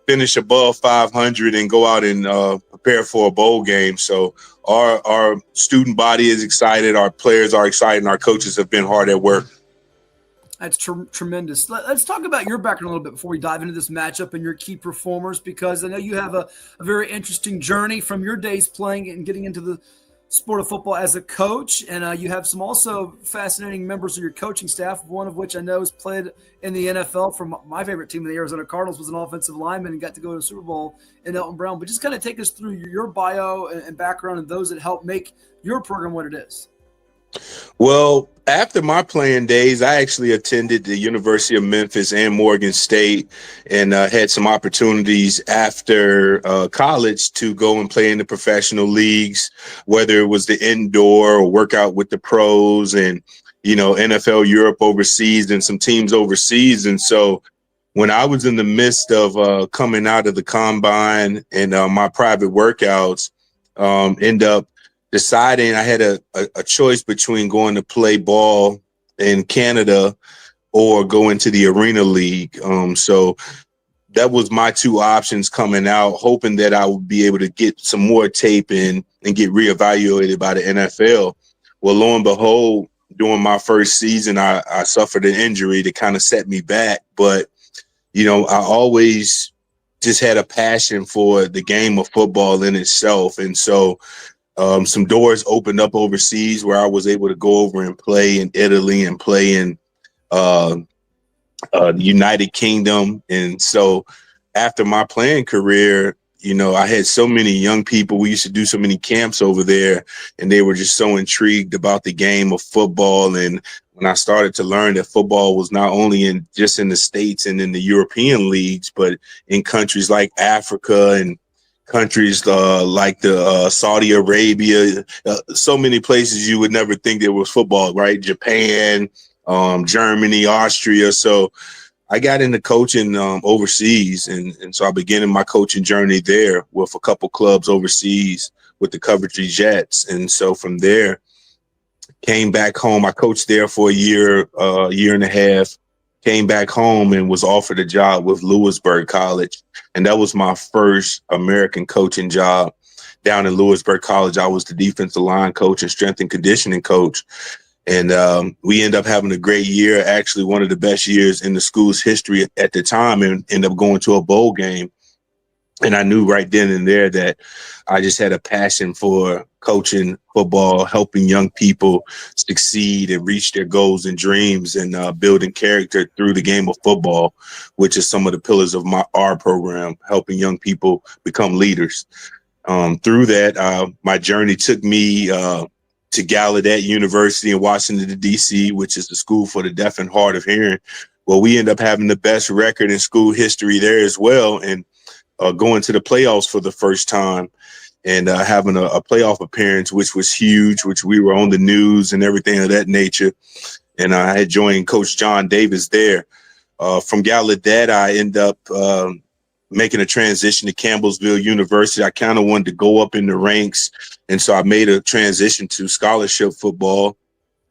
finish above 500 and go out and prepare for a bowl game. So our student body is excited, our players are excited, and our coaches have been hard at work. That's tremendous. Let's talk about your background a little bit before we dive into this matchup and your key performers, because I know you have a very interesting journey from your days playing and getting into the sport of football as a coach. And you have some also fascinating members of your coaching staff, one of which I know has played in the NFL from my favorite team, the Arizona Cardinals, was an offensive lineman and got to go to the Super Bowl in Elton Brown. But just kind of take us through your bio and background and those that help make your program what it is. Well, after my playing days, I actually attended the University of Memphis and Morgan State and had some opportunities after college to go and play in the professional leagues, whether it was the indoor or work out with the pros and, NFL Europe overseas and some teams overseas. And so when I was in the midst of coming out of the combine and my private workouts, end up deciding I had a choice between going to play ball in Canada or go into the Arena League. So that was my two options coming out, hoping that I would be able to get some more tape in and get reevaluated by the NFL. Well, lo and behold, during my first season, I suffered an injury that kind of set me back. But, I always just had a passion for the game of football in itself. And so some doors opened up overseas where I was able to go over and play in Italy and play in the United Kingdom. And so after my playing career, I had so many young people. We used to do so many camps over there, and they were just so intrigued about the game of football. And when I started to learn that football was not only just in the States and in the European leagues, but in countries like Africa and countries like the Saudi Arabia, so many places you would never think there was football, right? Japan, Germany, Austria. So I got into coaching overseas, and so I began my coaching journey there with a couple clubs overseas with the Coventry Jets. And so from there, came back home. I coached there for a year and a half. Came back home and was offered a job with Lewisburg College. And that was my first American coaching job down in Lewisburg College. I was the defensive line coach and strength and conditioning coach. And we ended up having a great year, actually one of the best years in the school's history at the time, and ended up going to a bowl game. And I knew right then and there that I just had a passion for coaching football, helping young people succeed and reach their goals and dreams, and building character through the game of football, which is some of the pillars of our program, helping young people become leaders. Through that, my journey took me to Gallaudet University in Washington, D.C., which is the school for the deaf and hard of hearing. Well, we ended up having the best record in school history there as well, and going to the playoffs for the first time, and having a playoff appearance, which was huge, which we were on the news and everything of that nature. And I had joined Coach John Davis there. From Gallaudet, I ended up making a transition to Campbellsville University. I kind of wanted to go up in the ranks, and so I made a transition to scholarship football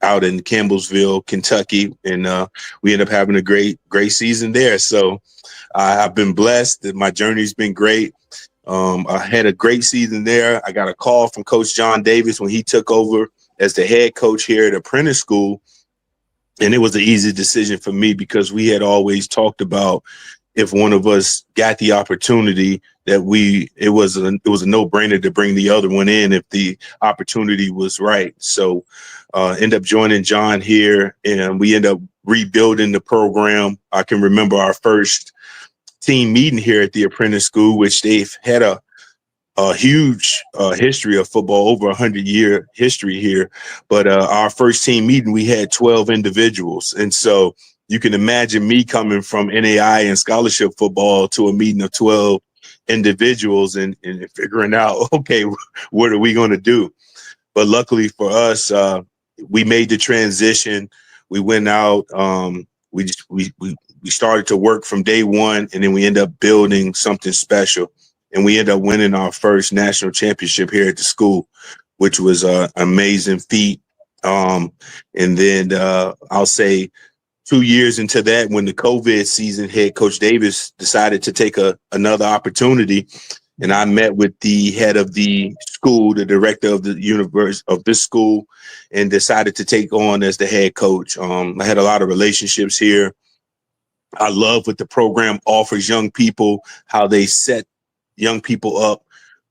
out in Campbellsville, Kentucky, and we ended up having a great season there. So I've been blessed that my journey's been great. I had a great season there. I got a call from Coach John Davis when he took over as the head coach here at Apprentice School. And it was an easy decision for me because we had always talked about if one of us got the opportunity that it was a no-brainer to bring the other one in if the opportunity was right. So end up joining John here, and we end up rebuilding the program. I can remember our first team meeting here at the Apprentice School, which they've had a a huge history of football, over 100-year history here. But our first team meeting, we had 12 individuals. And so you can imagine me coming from NAI and scholarship football to a meeting of 12 individuals and figuring out, okay, what are we going to do? But luckily for us, we made the transition. We went out. We started to work from day one, and then we ended up building something special. And we ended up winning our first national championship here at the school, which was an amazing feat. And then I'll say 2 years into that, when the COVID season hit, Coach Davis decided to take another opportunity. And I met with the head of the school, the director of the universe of this school, and decided to take on as the head coach. I had a lot of relationships here. I love what the program offers young people, how they set young people up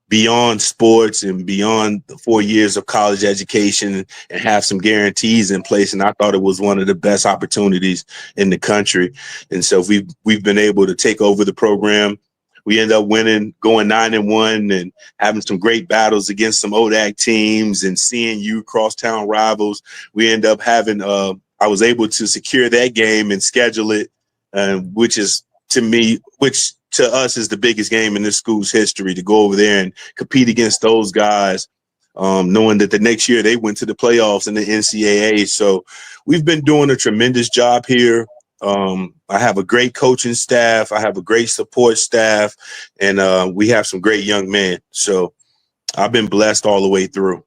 beyond sports and beyond the 4 years of college education and have some guarantees in place. And I thought it was one of the best opportunities in the country. And so we've been able to take over the program. We end up winning, going 9-1 and having some great battles against some ODAC teams and CNU crosstown rivals. We end up having, I was able to secure that game and schedule it, which to us is the biggest game in this school's history, to go over there and compete against those guys, knowing that the next year they went to the playoffs in the NCAA. So we've been doing a tremendous job here. I have a great coaching staff. I have a great support staff, and we have some great young men. So I've been blessed all the way through.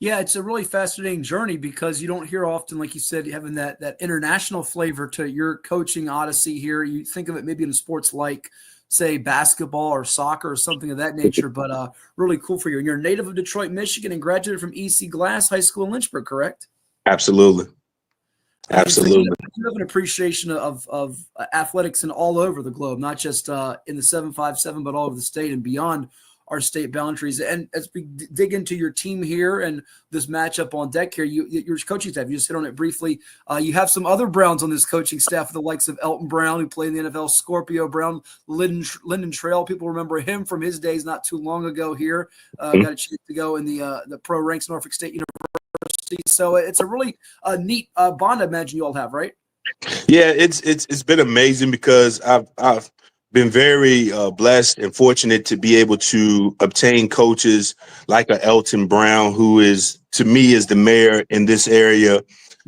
Yeah, it's a really fascinating journey because you don't hear often, like you said, having that international flavor to your coaching odyssey here. You think of it maybe in a sports like, say, basketball or soccer or something of that nature, but really cool for you. And you're a native of Detroit, Michigan, and graduated from EC Glass High School in Lynchburg, correct? Absolutely. Absolutely. You have an appreciation of athletics and all over the globe, not just in the 757, but all over the state and beyond our state boundaries. And as we dig into your team here and this matchup on deck here, your coaching staff, you just hit on it briefly. You have some other Browns on this coaching staff, the likes of Elton Brown, who played in the NFL, Scorpio Brown, Lyndon Trail. People remember him from his days not too long ago here. Got a chance to go in the pro ranks, Norfolk State University. So it's a really neat bond, I imagine you all have, right? Yeah, it's been amazing because I've been very blessed and fortunate to be able to obtain coaches like a Elton Brown, who is, to me, is the mayor in this area.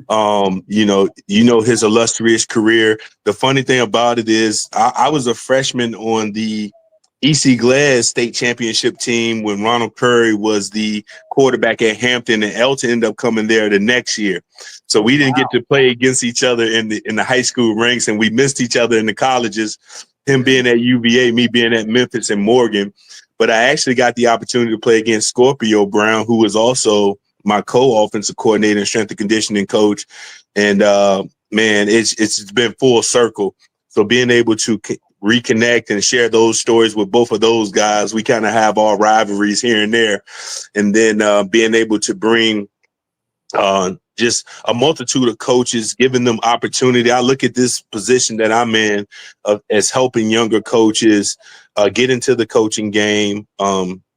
You know his illustrious career. The funny thing about it is I was a freshman on the EC Glass state championship team when Ronald Curry was the quarterback at Hampton, and Elton ended up coming there the next year. So we didn't get to play against each other in the high school ranks, and we missed each other in the colleges, him being at UVA, me being at Memphis and Morgan. But I actually got the opportunity to play against Scorpio Brown, who was also my co-offensive coordinator and strength and conditioning coach. And man, it's been full circle. So being able to reconnect and share those stories with both of those guys, we kind of have our rivalries here and there. And then being able to bring just a multitude of coaches, giving them opportunity. I look at this position that I'm in as helping younger coaches get into the coaching game,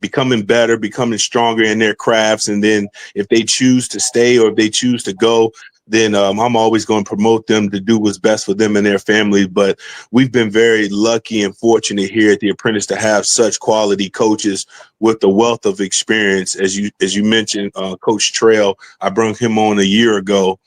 becoming better, becoming stronger in their crafts. And then if they choose to stay or if they choose to go, then I'm always going to promote them to do what's best for them and their family. But we've been very lucky and fortunate here at the Apprentice to have such quality coaches with the wealth of experience. As you mentioned, Coach Trail, I brought him on a year ago,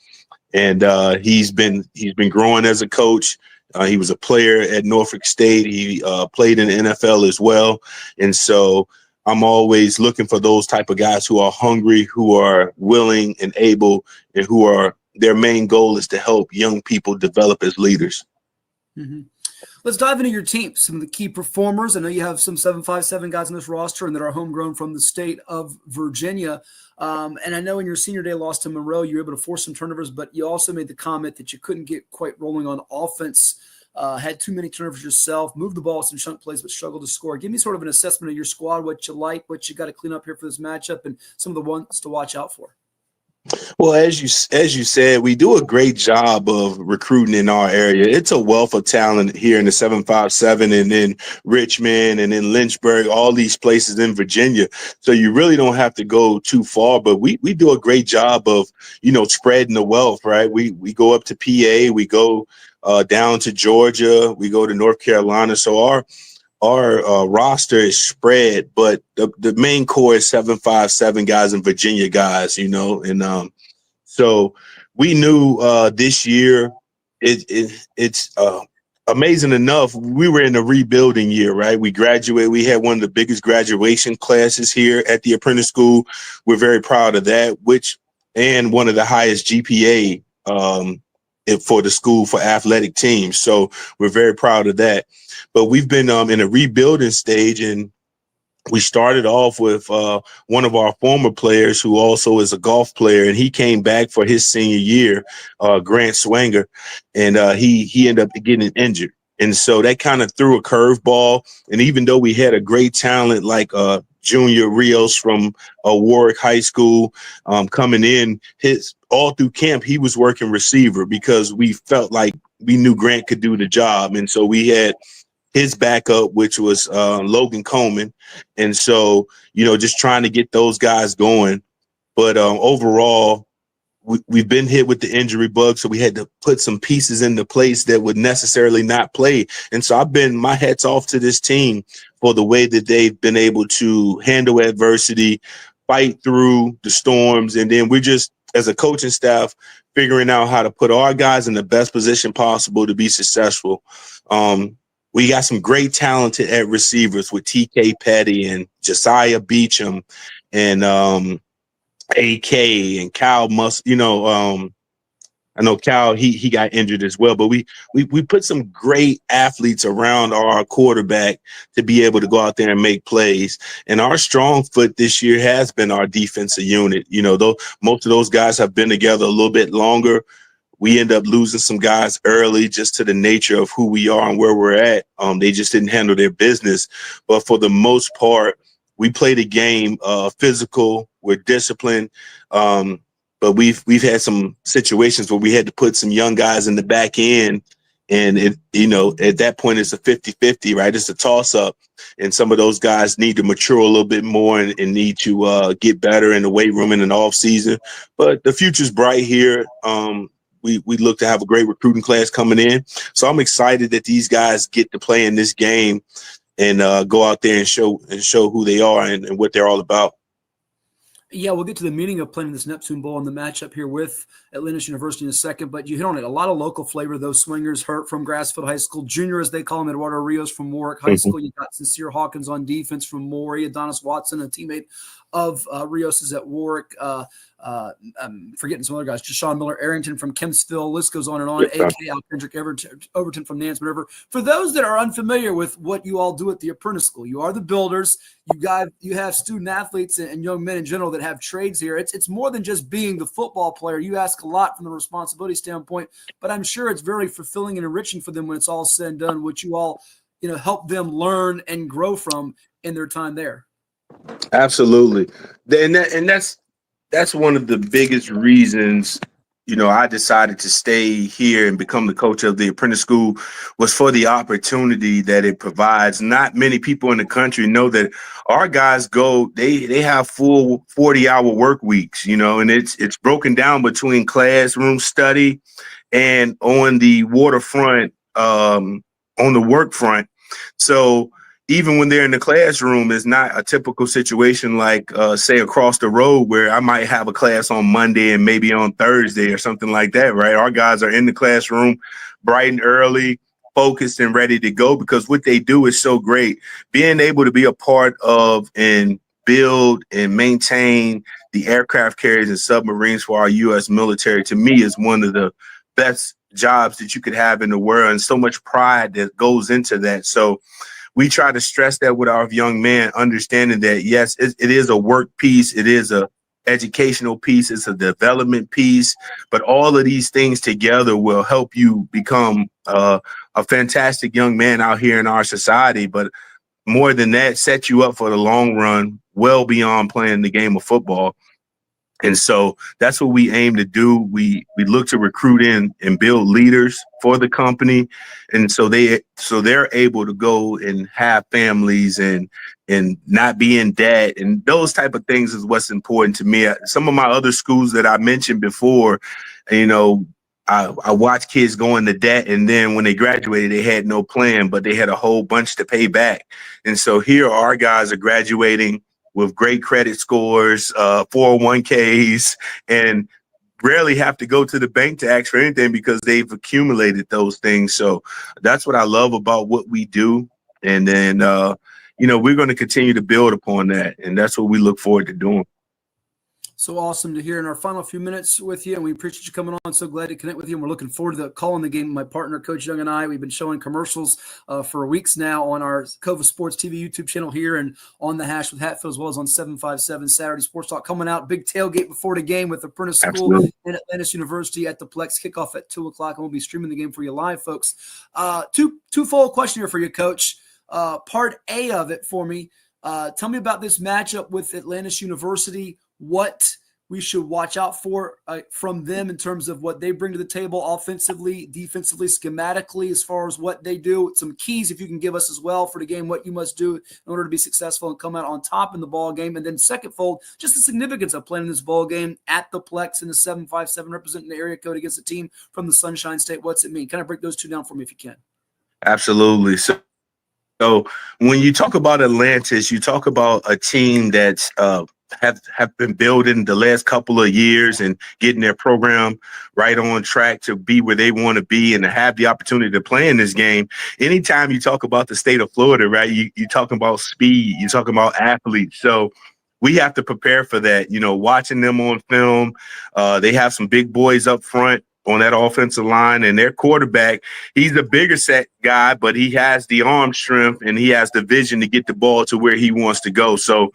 and he's been growing as a coach. He was a player at Norfolk State. He played in the NFL as well. And so I'm always looking for those type of guys who are hungry, who are willing and able, and who are their main goal is to help young people develop as leaders. Mm-hmm. Let's dive into your team, some of the key performers. I know you have some 757 guys on this roster and that are homegrown from the state of Virginia. And I know in your senior day loss to Monroe, you were able to force some turnovers, but you also made the comment that you couldn't get quite rolling on offense, had too many turnovers yourself, moved the ball some chunk plays, but struggled to score. Give me sort of an assessment of your squad, what you like, what you got to clean up here for this matchup, and some of the ones to watch out for. Well, as you said, we do a great job of recruiting in our area. It's a wealth of talent here in the 757 and in Richmond and in Lynchburg, all these places in Virginia. So you really don't have to go too far, but we do a great job of, spreading the wealth, right? We go up to PA, we go down to Georgia, we go to North Carolina. So our roster is spread, but the main core is 757 guys and Virginia guys, and so we knew this year it's amazing enough. We were in a rebuilding year, right? We graduated. We had one of the biggest graduation classes here at the Apprentice School. We're very proud of that, and one of the highest GPA for the school for athletic teams. So we're very proud of that. But we've been in a rebuilding stage, and we started off with one of our former players who also is a golf player, and he came back for his senior year, Grant Swanger, and he ended up getting injured. And so that kind of threw a curveball. And even though we had a great talent like Junior Rios from Warwick High School coming in, all through camp, he was working receiver because we felt like we knew Grant could do the job. And so we had his backup, which was Logan Coleman. And so, just trying to get those guys going. But overall, we've been hit with the injury bug, so we had to put some pieces into place that would necessarily not play. And so my hat's off to this team for the way that they've been able to handle adversity, fight through the storms. And then we're just, as a coaching staff, figuring out how to put our guys in the best position possible to be successful. We got some great talent at receivers with TK Petty and Josiah Beecham and AK and Kyle I know Kyle, he got injured as well, but we put some great athletes around our quarterback to be able to go out there and make plays. And our strong foot this year has been our defensive unit. Though most of those guys have been together a little bit longer, we end up losing some guys early just to the nature of who we are and where we're at. They just didn't handle their business. But for the most part, we played a game physical, we're disciplined. But we've had some situations where we had to put some young guys in the back end. And, at that point, it's a 50-50, right? It's a toss-up. And some of those guys need to mature a little bit more and need to get better in the weight room in an off season. But the future's bright here. We look to have a great recruiting class coming in. So I'm excited that these guys get to play in this game and go out there and show who they are and what they're all about. Yeah, we'll get to the meaning of playing this Neptune Bowl and the matchup here with Atlantis University in a second, but you hit on it. A lot of local flavor. Those swingers hurt from Grassfield High School. Junior, as they call him, Eduardo Rios from Warwick High School. You got Sincere Hawkins on defense from Maury. Adonis Watson, a teammate of Rios's at Warwick. I'm forgetting some other guys. Jashawn Miller Arrington from Kempsville. List goes on and on. AK Kendrick Overton from Nance River. For those that are unfamiliar with what you all do at the Apprentice School, you are the builders. You have student athletes and young men in general that have trades here. It's more than just being the football player. You ask a lot from the responsibility standpoint, but I'm sure it's very fulfilling and enriching for them when it's all said and done, which you all help them learn and grow from in their time there. Absolutely. And that's one of the biggest reasons, I decided to stay here and become the coach of the Apprentice School was for the opportunity that it provides. Not many people in the country know that our guys they have full 40-hour work weeks, and it's broken down between classroom study and on the waterfront, on the work front. So even when they're in the classroom, it's not a typical situation like, say, across the road where I might have a class on Monday and maybe on Thursday or something like that, right? Our guys are in the classroom bright and early, focused and ready to go because what they do is so great. Being able to be a part of and build and maintain the aircraft carriers and submarines for our U.S. military, to me, is one of the best jobs that you could have in the world, and so much pride that goes into that. So we try to stress that with our young men, understanding that, yes, it is a work piece. It is a educational piece. It's a development piece. But all of these things together will help you become a fantastic young man out here in our society. But more than that, set you up for the long run, well beyond playing the game of football. And so that's what we aim to do. We look to recruit in and build leaders for the company. And so they're able to go and have families and not be in debt, and those type of things is what's important to me. Some of my other schools that I mentioned before, I watched kids go into debt, and then when they graduated, they had no plan, but they had a whole bunch to pay back. And so here our guys are graduating with great credit scores, 401ks, and rarely have to go to the bank to ask for anything because they've accumulated those things. So that's what I love about what we do. And then, we're going to continue to build upon that. And that's what we look forward to doing. So awesome to hear in our final few minutes with you, and we appreciate you coming on. So glad to connect with you, and we're looking forward to calling the game with my partner, Coach Young, and I. We've been showing commercials for weeks now on our Cova Sports TV YouTube channel here and on the Hash with Hatfield, as well as on 757 Saturday Sports Talk. Coming out, big tailgate before the game with Apprentice School and Atlantis University at the Plex. Kickoff at 2 o'clock, and we'll be streaming the game for you live, folks. Twofold question here for you, Coach. Part A of it for me. Tell me about this matchup with Atlantis University. What we should watch out for from them in terms of what they bring to the table offensively, defensively, schematically, as far as what they do. Some keys, if you can give us as well for the game, what you must do in order to be successful and come out on top in the ball game. And then second fold, just the significance of playing this ball game at the Plex in the 757, representing the area code against a team from the Sunshine State. What's it mean? Kind of break those two down for me if you can. Absolutely. So when you talk about Atlantis, you talk about a team that's have been building the last couple of years and getting their program right on track to be where they want to be and to have the opportunity to play in this game. Anytime you talk about the state of Florida, right, you're talking about speed, you're talking about athletes. So we have to prepare for that. Watching them on film, they have some big boys up front on that offensive line, and their quarterback, he's a bigger set guy, but he has the arm strength and he has the vision to get the ball to where he wants to go. So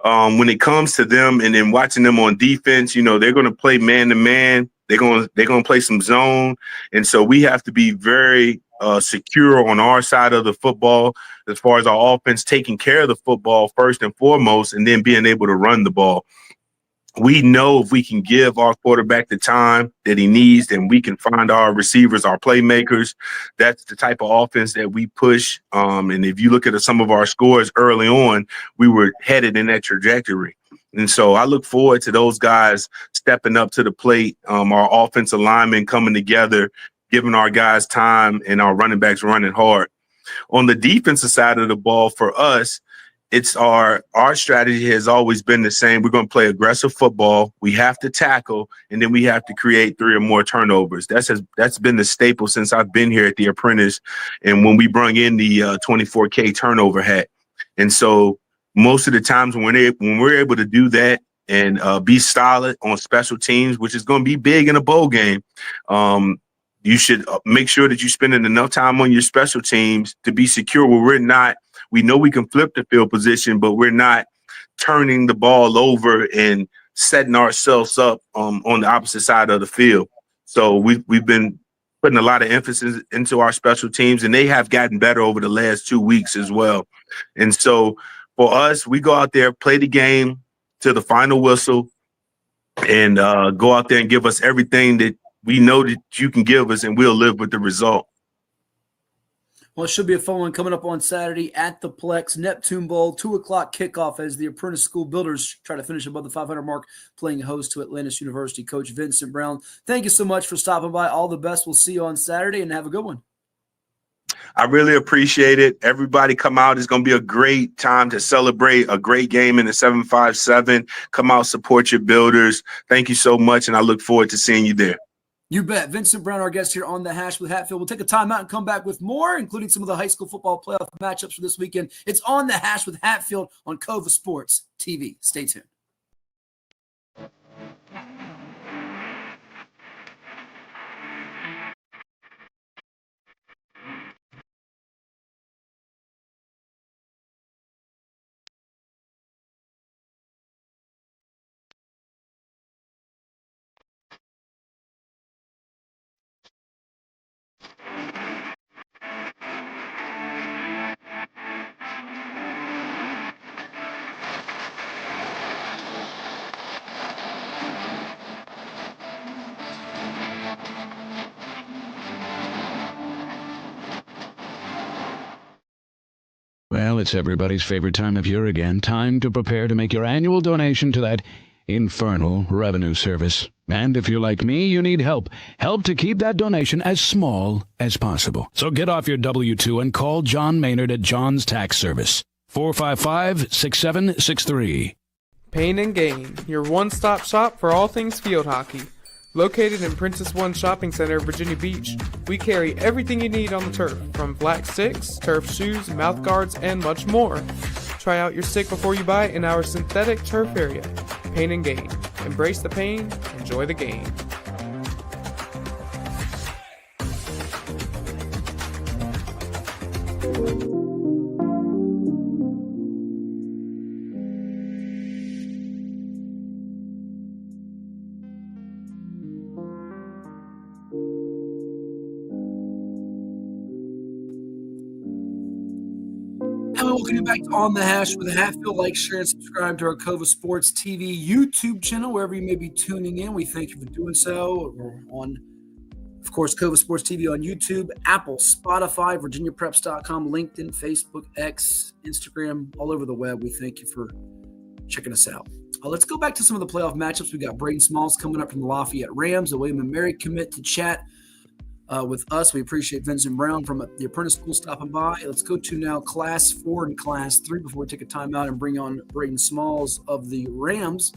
when it comes to them and then watching them on defense, they're going to play man to man. They're going to play some zone. And so we have to be very secure on our side of the football as far as our offense taking care of the football first and foremost, and then being able to run the ball. We know if we can give our quarterback the time that he needs, then we can find our receivers, our playmakers. That's the type of offense that we push. And if you look at some of our scores early on, we were headed in that trajectory. And so I look forward to those guys stepping up to the plate, our offensive linemen coming together, giving our guys time, and our running backs running hard. On the defensive side of the ball for us, it's our strategy has always been the same. We're going to play aggressive football. We have to tackle, and then we have to create 3 or more turnovers. That's been the staple since I've been here at the Apprentice, and when we brought in the 24K turnover hat. And so most of the times when we're able to do that and be solid on special teams, which is going to be big in a bowl game, you should make sure that you're spending enough time on your special teams to be secure where we're not. We know we can flip the field position, but we're not turning the ball over and setting ourselves up on the opposite side of the field. So we've been putting a lot of emphasis into our special teams, and they have gotten better over the last 2 weeks as well. And so for us, we go out there, play the game to the final whistle, and go out there and give us everything that we know that you can give us, and we'll live with the result. Well, it should be a fun one coming up on Saturday at the Plex. Neptune Bowl, 2 o'clock kickoff as the Apprentice School Builders try to finish above the 500 mark, playing host to Atlantis University. Coach Vincent Brown, thank you so much for stopping by. All the best. We'll see you on Saturday, and have a good one. I really appreciate it. Everybody come out. It's going to be a great time to celebrate a great game in the 757. Come out, support your Builders. Thank you so much, and I look forward to seeing you there. You bet. Vincent Brown, our guest here on the Hash with Hatfield. We'll take a timeout and come back with more, including some of the high school football playoff matchups for this weekend. It's on the Hash with Hatfield on Cova Sports TV. Stay tuned. Well, it's everybody's favorite time of year again. Time to prepare to make your annual donation to that infernal revenue service. And if you're like me, you need help. Help to keep that donation as small as possible. So get off your W-2 and call John Maynard at John's Tax Service. 455-6763. Pain and Gain, your one-stop shop for all things field hockey. Located in Princess One Shopping Center, Virginia Beach, we carry everything you need on the turf, from black sticks, turf shoes, mouth guards, and much more. Try out your stick before you buy in our synthetic turf area. Pain and Gain. Embrace the pain, enjoy the game. Welcome you back to On the Hash with Hatfield. Like, share, and subscribe to our Cova Sports TV YouTube channel, wherever you may be tuning in. We thank you for doing so. We're on, of course, Cova Sports TV on YouTube, Apple, Spotify, VirginiaPreps.com, LinkedIn, Facebook, X, Instagram, all over the web. We thank you for checking us out. Let's go back to some of the playoff matchups. We got Brayden Smalls coming up from the Lafayette Rams, a William & Mary commit to chat with us. We appreciate Vincent Brown from the Apprentice School stopping by. Let's go to now Class 4 and Class 3 before we take a timeout and bring on Brayden Smalls of the Rams.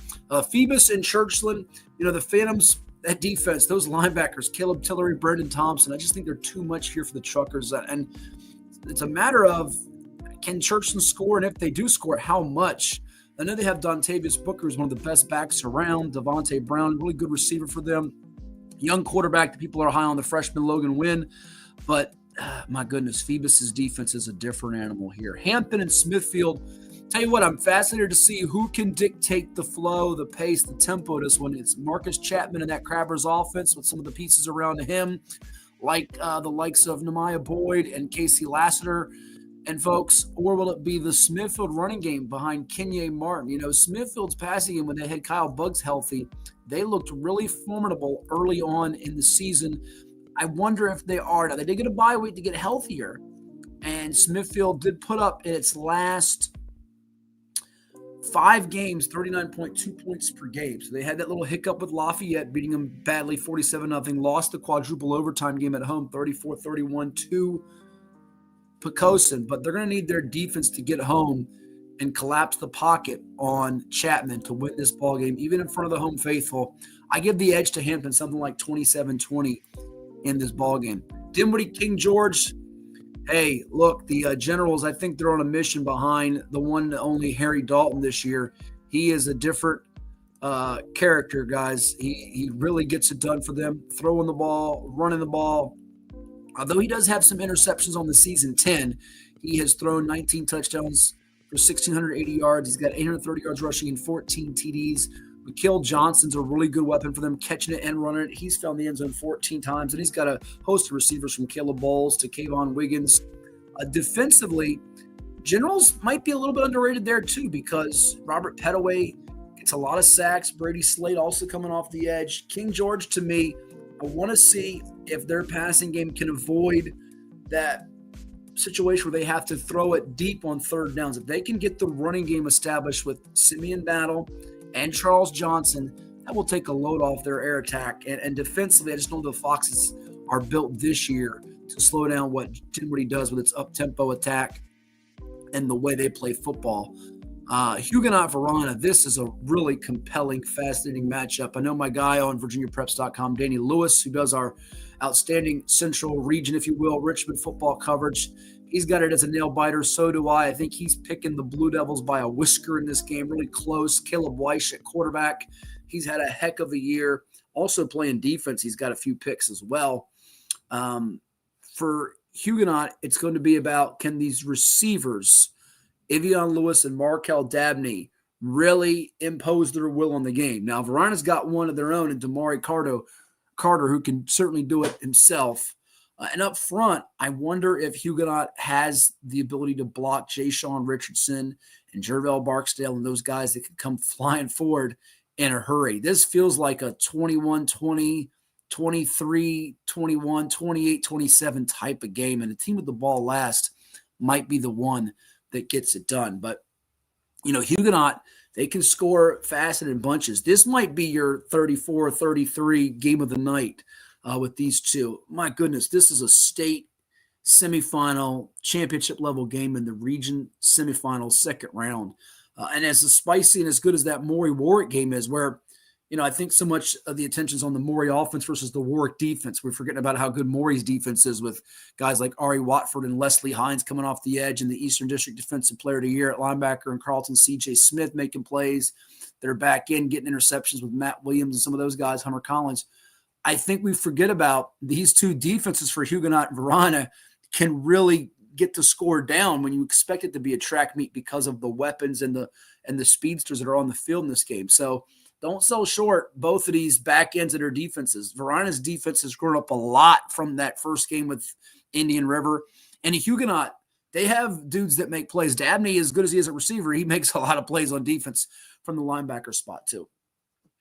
Phoebus and Churchland, the Phantoms, that defense, those linebackers, Caleb Tillery, Brendan Thompson, I just think they're too much here for the Truckers. And it's a matter of, can Churchland score? And if they do score, how much? I know they have Dontavius Booker, who's one of the best backs around. Devontae Brown, really good receiver for them. Young quarterback, the people are high on the freshman Logan Wynn, but my goodness, Phoebus's defense is a different animal here. Hampton and Smithfield, tell you what, I'm fascinated to see who can dictate the flow, the pace, the tempo this one. It's Marcus Chapman and that Crabbers offense with some of the pieces around him, like the likes of Nehemiah Boyd and Casey Lassiter. And folks, or will it be the Smithfield running game behind Kenye Martin? Smithfield's passing game when they had Kyle Buggs healthy, they looked really formidable early on in the season. I wonder if they are. Now, they did get a bye week to get healthier, and Smithfield did put up in its last 5 games 39.2 points per game. So they had that little hiccup with Lafayette, beating them badly 47-0, lost the quadruple overtime game at home 34-31 to Poquoson, but they're going to need their defense to get home and collapse the pocket on Chapman to win this ball game, even in front of the home faithful. I give the edge to Hampton, something like 27-20 in this ball game. Dinwiddie, King George, hey, look, the Generals, I think they're on a mission behind the one and only Harry Dalton this year. He is a different character, guys. He really gets it done for them, throwing the ball, running the ball. Although he does have some interceptions on the season 10, he has thrown 19 touchdowns for 1,680 yards. He's got 830 yards rushing and 14 TDs. Mikael Johnson's a really good weapon for them, catching it and running it. He's found the end zone 14 times, and he's got a host of receivers from Caleb Bowles to Kayvon Wiggins. Defensively, Generals might be a little bit underrated there too, because Robert Pettaway gets a lot of sacks. Brady Slade also coming off the edge. King George, to me, I want to see if their passing game can avoid that situation where they have to throw it deep on third downs. If they can get the running game established with Simeon Battle and Charles Johnson, that will take a load off their air attack. And defensively, I just know the Foxes are built this year to slow down what Dinwiddie does with its up-tempo attack and the way they play football. Huguenot Verona, this is a really compelling, fascinating matchup. I know my guy on VirginiaPreps.com, Danny Lewis, who does our outstanding central region, if you will, Richmond football coverage. He's got it as a nail biter. So do I. I think he's picking the Blue Devils by a whisker in this game, really close. Caleb Weiss at quarterback. He's had a heck of a year. Also playing defense, he's got a few picks as well. For Huguenot, it's going to be about, can these receivers, Evian Lewis and Markel Dabney, really impose their will on the game? Now, Verona's got one of their own in Damari Carter, who can certainly do it himself. And up front, I wonder if Huguenot has the ability to block Ja'Shawn Richardson and Jervell Barksdale and those guys that can come flying forward in a hurry. This feels like a 21-20, 23-21, 28-27 type of game, and the team with the ball last might be the one that gets it done. But, Huguenot, they can score fast and in bunches. This might be your 34-33 game of the night with these two. My goodness, this is a state semifinal championship level game in the region semifinal second round. And as spicy and as good as that Maury-Warwick game is, where, I think so much of the attention's on the Maury offense versus the Warwick defense. We're forgetting about how good Maury's defense is with guys like Ari Watford and Leslie Hines coming off the edge and the Eastern District Defensive Player of the Year at linebacker and Carlton C.J. Smith making plays. They're back in getting interceptions with Matt Williams and some of those guys, Hunter Collins. I think we forget about these two defenses for Huguenot and Verona can really get the score down when you expect it to be a track meet because of the weapons and the speedsters that are on the field in this game. So don't sell short both of these back ends of their defenses. Verona's defense has grown up a lot from that first game with Indian River. And Huguenot, they have dudes that make plays. Dabney, as good as he is a receiver, he makes a lot of plays on defense from the linebacker spot too.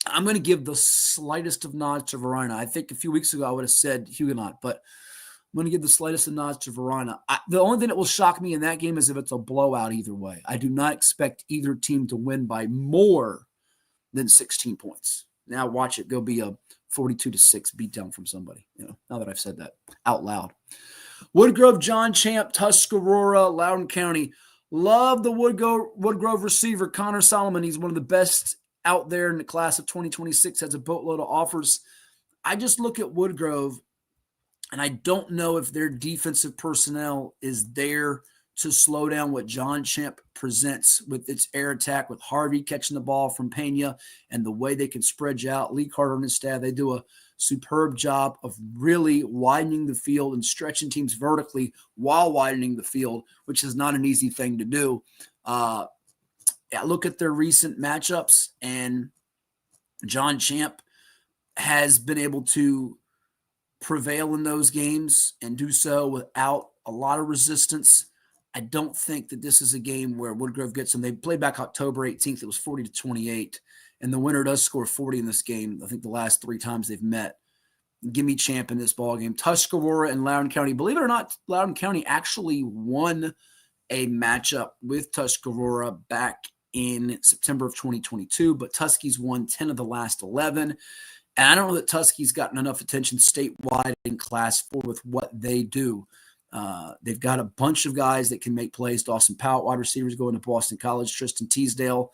I'm going to give the slightest of nods to Verona. I think a few weeks ago I would have said Huguenot, but I'm going to give the slightest of nods to Verona. The only thing that will shock me in that game is if it's a blowout either way. I do not expect either team to win by more than 16 points. Now watch it go be a 42-6 beatdown from somebody, now that I've said that out loud. Woodgrove, John Champ, Tuscarora, Loudoun County. Love the Woodgrove receiver, Connor Solomon. He's one of the best out there in the class of 2026, has a boatload of offers. I just look at Woodgrove, and I don't know if their defensive personnel is there to slow down what John Champ presents with its air attack, with Harvey catching the ball from Pena and the way they can spread you out. Lee Carter and his staff, they do a superb job of really widening the field and stretching teams vertically while widening the field, which is not an easy thing to do. Look at their recent matchups, and John Champ has been able to prevail in those games and do so without a lot of resistance. I don't think that this is a game where Woodgrove gets them. They played back October 18th. It was 40-28, and the winner does score 40 in this game. I think the last three times they've met. Give me Champ in this ball game. Tuscarora and Loudoun County. Believe it or not, Loudoun County actually won a matchup with Tuscarora back in September of 2022, but Tuskie's won 10 of the last 11. And I don't know that Tuskie's gotten enough attention statewide in Class 4 with what they do. They've got a bunch of guys that can make plays. Dawson Powell, wide receivers, going to Boston College. Tristan Teasdale.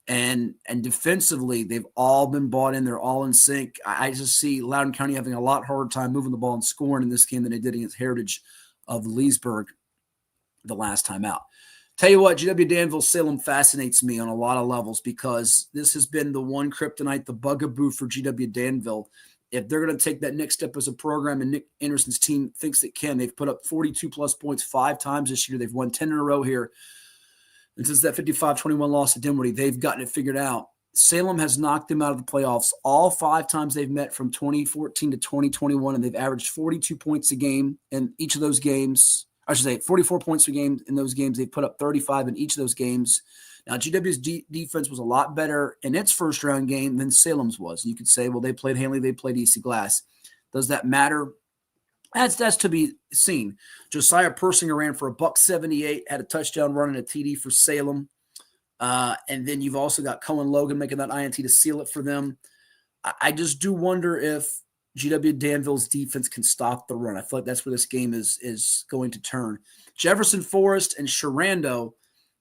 And defensively, they've all been bought in. They're all in sync. I just see Loudoun County having a lot harder time moving the ball and scoring in this game than they did against Heritage of Leesburg the last time out. Tell you what, GW Danville-Salem fascinates me on a lot of levels because this has been the one kryptonite, the bugaboo for GW Danville. If they're going to take that next step as a program, and Nick Anderson's team thinks it can, they've put up 42-plus points 5 times this year. They've won 10 in a row here. And since that 55-21 loss to Dinwiddie, they've gotten it figured out. Salem has knocked them out of the playoffs all 5 times they've met from 2014 to 2021, and they've averaged 42 points a game in each of those games. I should say 44 points a game in those games. They've put up 35 in each of those games. Now, GW's defense was a lot better in its first-round game than Salem's was. You could say, well, they played Hanley, they played EC Glass. Does that matter? That's to be seen. Josiah Persinger ran for $178, had a touchdown run and a TD for Salem. And then you've also got Cohen Logan making that INT to seal it for them. I just do wonder if GW Danville's defense can stop the run. I feel like that's where this game is going to turn. Jefferson Forest and Sharando,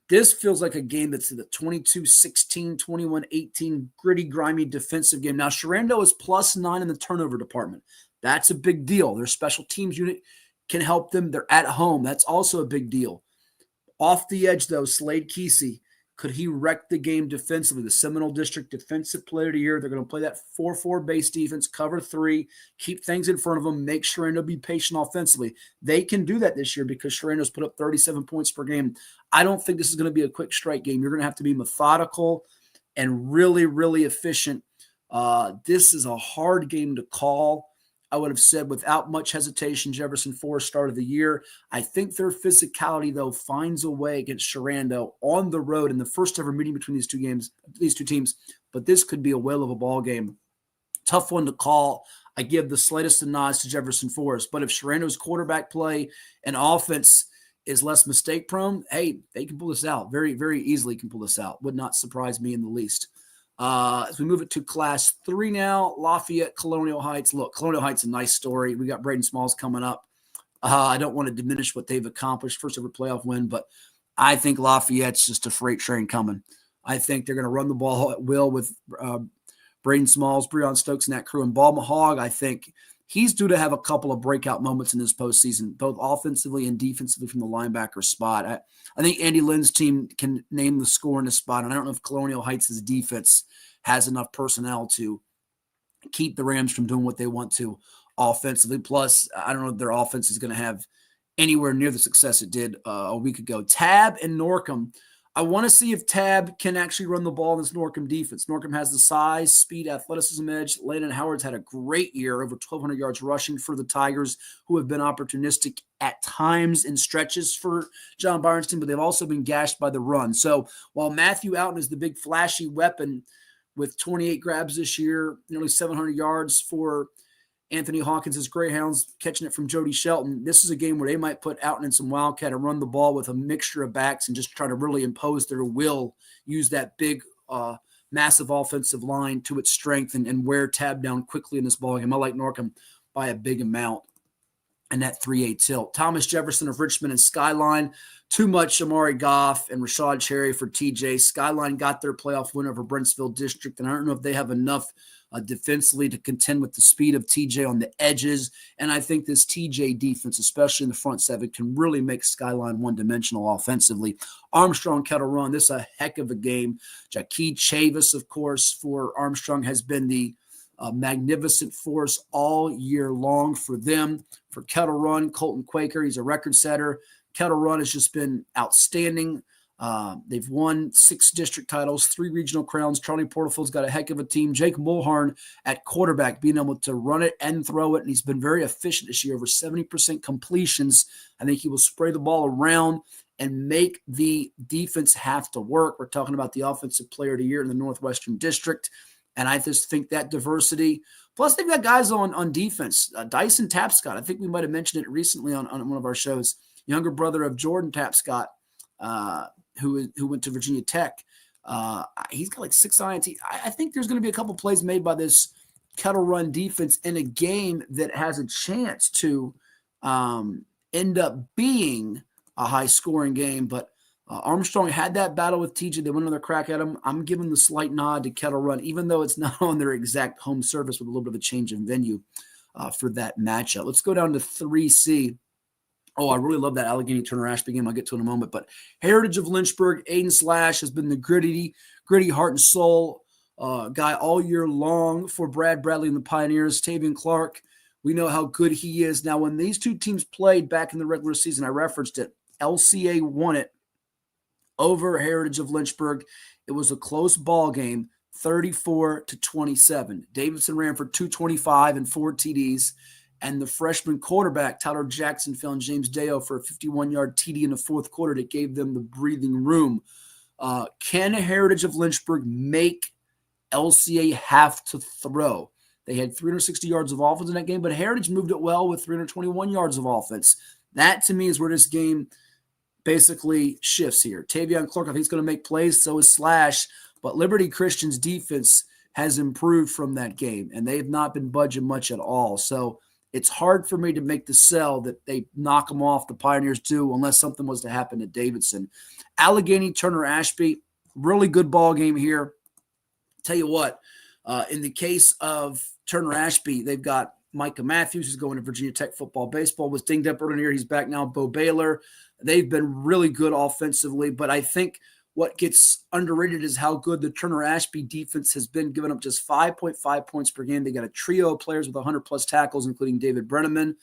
this feels like a game that's the 22-16, 21-18 gritty, grimy defensive game. Now, Sharando is +9 in the turnover department. That's a big deal. Their special teams unit can help them. They're at home. That's also a big deal. Off the edge, though, Slade Kesey, could he wreck the game defensively? The Seminole District Defensive Player of the Year. They're going to play that 4-4 base defense, cover 3, keep things in front of them, make Sharando be patient offensively. They can do that this year because Sharando's put up 37 points per game. I don't think this is going to be a quick strike game. You're going to have to be methodical and really, really efficient. This is a hard game to call. I would have said without much hesitation, Jefferson Forest start of the year. I think their physicality, though, finds a way against Sharando on the road in the first ever meeting between these two teams. But this could be a whale of a ball game. Tough one to call. I give the slightest of nods to Jefferson Forest. But if Sharando's quarterback play and offense is less mistake prone, hey, they can pull this out. Very, very easily can pull this out. Would not surprise me in the least. As we move it to Class 3 now, Lafayette, Colonial Heights. Look, Colonial Heights is a nice story. We got Brayden Smalls coming up. I don't want to diminish what they've accomplished, first ever playoff win, but I think Lafayette's just a freight train coming. I think they're going to run the ball at will with Brayden Smalls, Breon Stokes, and that crew. And Ball Mahog, I think he's due to have a couple of breakout moments in this postseason, both offensively and defensively from the linebacker spot. I think Andy Lynn's team can name the score in this spot, and I don't know if Colonial Heights' defense has enough personnel to keep the Rams from doing what they want to offensively. Plus, I don't know if their offense is going to have anywhere near the success it did a week ago. Tab and Norcom. I want to see if Tab can actually run the ball in this Norcom defense. Norcom has the size, speed, athleticism edge. Landon Howard's had a great year, over 1,200 yards rushing for the Tigers, who have been opportunistic at times in stretches for John Byron's team, but they've also been gashed by the run. So while Matthew Outen is the big flashy weapon with 28 grabs this year, nearly 700 yards for Anthony Hawkins' Greyhounds, catching it from Jody Shelton. This is a game where they might put Outen in some wildcat and run the ball with a mixture of backs and just try to really impose their will, use that big, massive offensive line to its strength and wear Tab down quickly in this ballgame. I like Norcom by a big amount and that 3-8 tilt. Thomas Jefferson of Richmond and Skyline. Too much Amari Goff and Rashad Cherry for TJ. Skyline got their playoff win over Brentsville District, and I don't know if they have enough defensively to contend with the speed of TJ on the edges. And I think this TJ defense, especially in the front seven, can really make Skyline one-dimensional offensively. Armstrong Kettle Run, this is a heck of a game. Jackie Chavis, of course, for Armstrong has been the magnificent force all year long for them. For Kettle Run, Colton Quaker, he's a record setter. Kettle Run has just been outstanding. They've won 6 district titles, 3 regional crowns. Charlie Porterfield's got a heck of a team. Jake Mulhern at quarterback, being able to run it and throw it, and he's been very efficient this year, over 70% completions. I think he will spray the ball around and make the defense have to work. We're talking about the offensive player of the year in the Northwestern District, and I just think that diversity. Plus, they've got guys on defense. Dyson Tapscott, I think we might have mentioned it recently on one of our shows, younger brother of Jordan Tapscott, who went to Virginia Tech. He's got like 6 INT. I think there's going to be a couple plays made by this Kettle Run defense in a game that has a chance to end up being a high-scoring game. But Armstrong had that battle with TJ. They went another crack at him. I'm giving the slight nod to Kettle Run, even though it's not on their exact home surface, with a little bit of a change in venue for that matchup. Let's go down to 3C. Oh, I really love that Allegheny Turner Ashby game. I'll get to it in a moment. But Heritage of Lynchburg, Aiden Slash has been the gritty heart and soul guy all year long for Brad Bradley and the Pioneers. Tavian Clark, we know how good he is. Now, when these two teams played back in the regular season, I referenced it, LCA won it over Heritage of Lynchburg. It was a close ball game, 34-27. Davidson ran for 225 and 4 TDs. And the freshman quarterback, Tyler Jackson, found James Deo for a 51-yard TD in the fourth quarter that gave them the breathing room. Can Heritage of Lynchburg make LCA have to throw? They had 360 yards of offense in that game, but Heritage moved it well with 321 yards of offense. That, to me, is where this game basically shifts here. Tavion Clark, I think, is going to make plays, so is Slash, but Liberty Christian's defense has improved from that game, and they have not been budging much at all. So it's hard for me to make the sell that they knock them off, the Pioneers do, unless something was to happen to Davidson. Allegheny Turner Ashby, really good ball game here. Tell you what, in the case of Turner Ashby, they've got Micah Matthews, who's going to Virginia Tech football. Baseball was dinged up earlier. He's back now. Bo Baylor. They've been really good offensively, but I think what gets underrated is how good the Turner Ashby defense has been, giving up just 5.5 points per game. They got a trio of players with 100-plus tackles, including David Brenneman.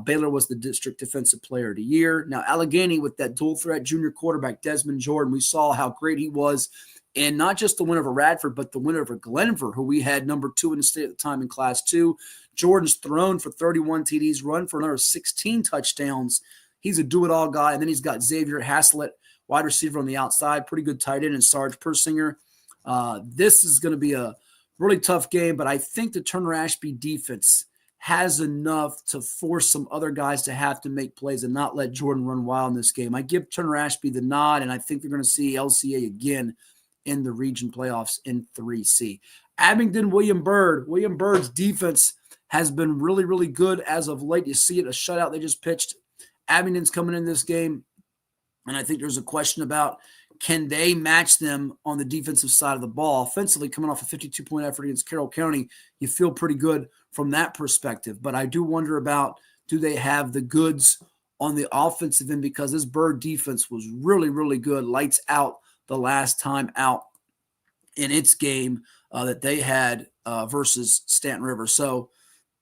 Baylor was the district defensive player of the year. Now, Allegheny with that dual-threat junior quarterback, Desmond Jordan, we saw how great he was, and not just the winner over Radford, but the winner over Glenver, who we had number 2 in the state at the time in Class 2. Jordan's thrown for 31 TDs, run for another 16 touchdowns. He's a do-it-all guy, and then he's got Xavier Haslett, wide receiver on the outside, pretty good tight end, and Sarge Persinger. This is going to be a really tough game, but I think the Turner Ashby defense has enough to force some other guys to have to make plays and not let Jordan run wild in this game. I give Turner Ashby the nod, and I think they're going to see LCA again in the region playoffs in 3C. Abingdon, William Byrd. William Byrd's defense has been really, really good as of late. You see it, a shutout they just pitched. Abingdon's coming in this game, and I think there's a question about can they match them on the defensive side of the ball. Offensively, coming off a 52-point effort against Carroll County, you feel pretty good from that perspective. But I do wonder about, do they have the goods on the offensive end, because this Byrd defense was really, really good, lights out the last time out in its game that they had versus Stanton River. So,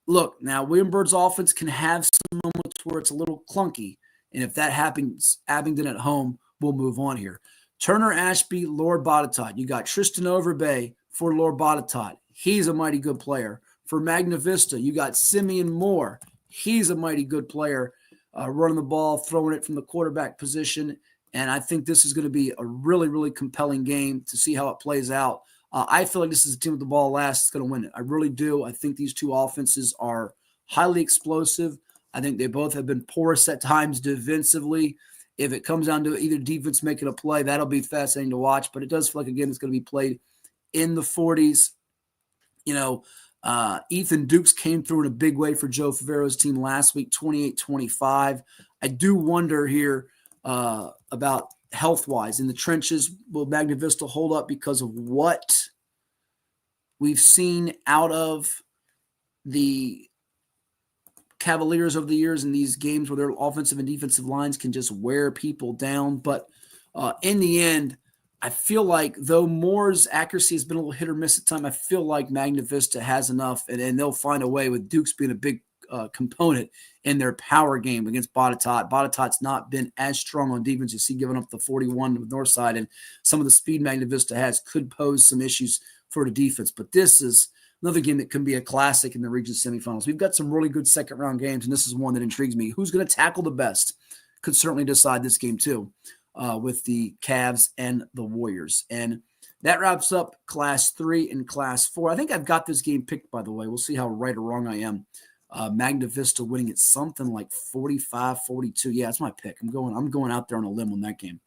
look, now William Byrd's offense can have some moments where it's a little clunky. And if that happens, Abingdon at home will move on here. Turner Ashby, Lord Botetourt. You got Tristan Overbay for Lord Botetourt. He's a mighty good player. For Magna Vista, you got Simeon Moore. He's a mighty good player, running the ball, throwing it from the quarterback position. And I think this is going to be a really, really compelling game to see how it plays out. I feel like this is a team with the ball last that's going to win it. I really do. I think these two offenses are highly explosive. I think they both have been porous at times defensively. If it comes down to either defense making a play, that'll be fascinating to watch. But it does feel like, again, it's going to be played in the 40s. You know, Ethan Dukes came through in a big way for Joe Favero's team last week, 28-25. I do wonder here about health-wise. In the trenches, will Magna Vista hold up because of what we've seen out of the Cavaliers over the years in these games where their offensive and defensive lines can just wear people down? But in the end, I feel like though Moore's accuracy has been a little hit or miss at time, I feel like Magna Vista has enough, and they'll find a way, with Dukes being a big component in their power game against Botetourt. Botetourt's not been as strong on defense. You see, giving up the 41 with Northside, and some of the speed Magna Vista has could pose some issues for the defense. But this is another game that can be a classic in the region semifinals. We've got some really good second-round games, and this is one that intrigues me. Who's going to tackle the best could certainly decide this game too, with the Cavs and the Warriors. And that wraps up Class 3 and Class 4. I think I've got this game picked, by the way. We'll see how right or wrong I am. Magna Vista winning it something like 45-42. Yeah, that's my pick. I'm going out there on a limb on that game.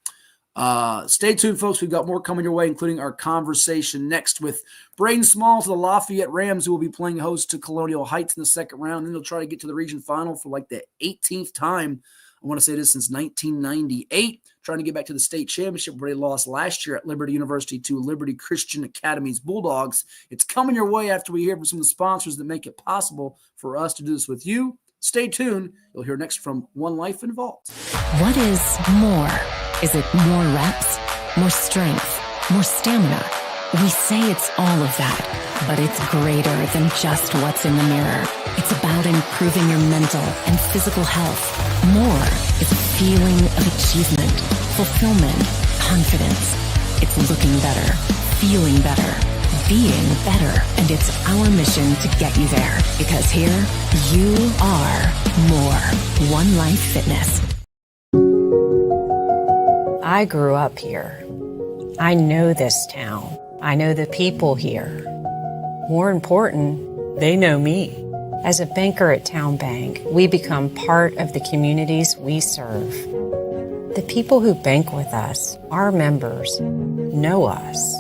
Stay tuned, folks. We've got more coming your way, including our conversation next with Brayden Smalls of the Lafayette Rams, who will be playing host to Colonial Heights in the second round. Then they'll try to get to the region final for like the 18th time. I want to say this since 1998, trying to get back to the state championship where they lost last year at Liberty University to Liberty Christian Academy's Bulldogs. It's coming your way after we hear from some of the sponsors that make it possible for us to do this with you. Stay tuned. You'll hear next from One Life Involved. What is more? Is it more reps, more strength, more stamina? We say it's all of that, but it's greater than just what's in the mirror. It's about improving your mental and physical health. More is a feeling of achievement, fulfillment, confidence. It's looking better, feeling better, being better, and it's our mission to get you there. Because here, you are more. One Life Fitness. I grew up here. I know this town. I know the people here. More important, they know me. As a banker at Town Bank, we become part of the communities we serve. The people who bank with us, our members, know us.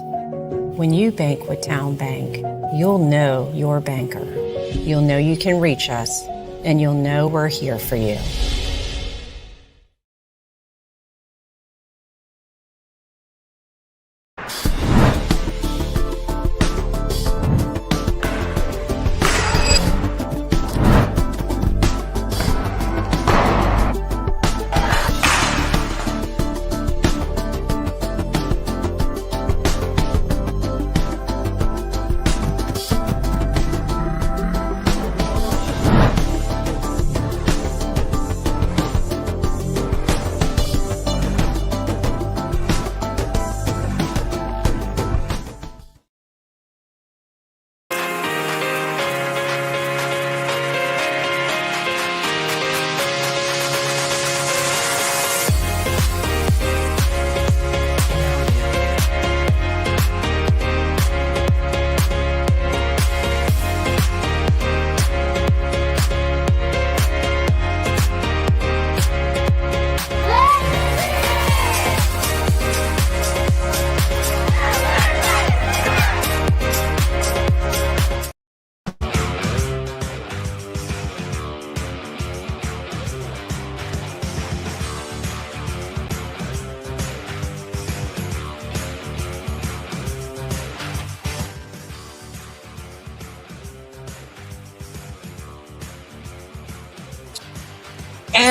When you bank with Town Bank, you'll know your banker. You'll know you can reach us, and you'll know we're here for you.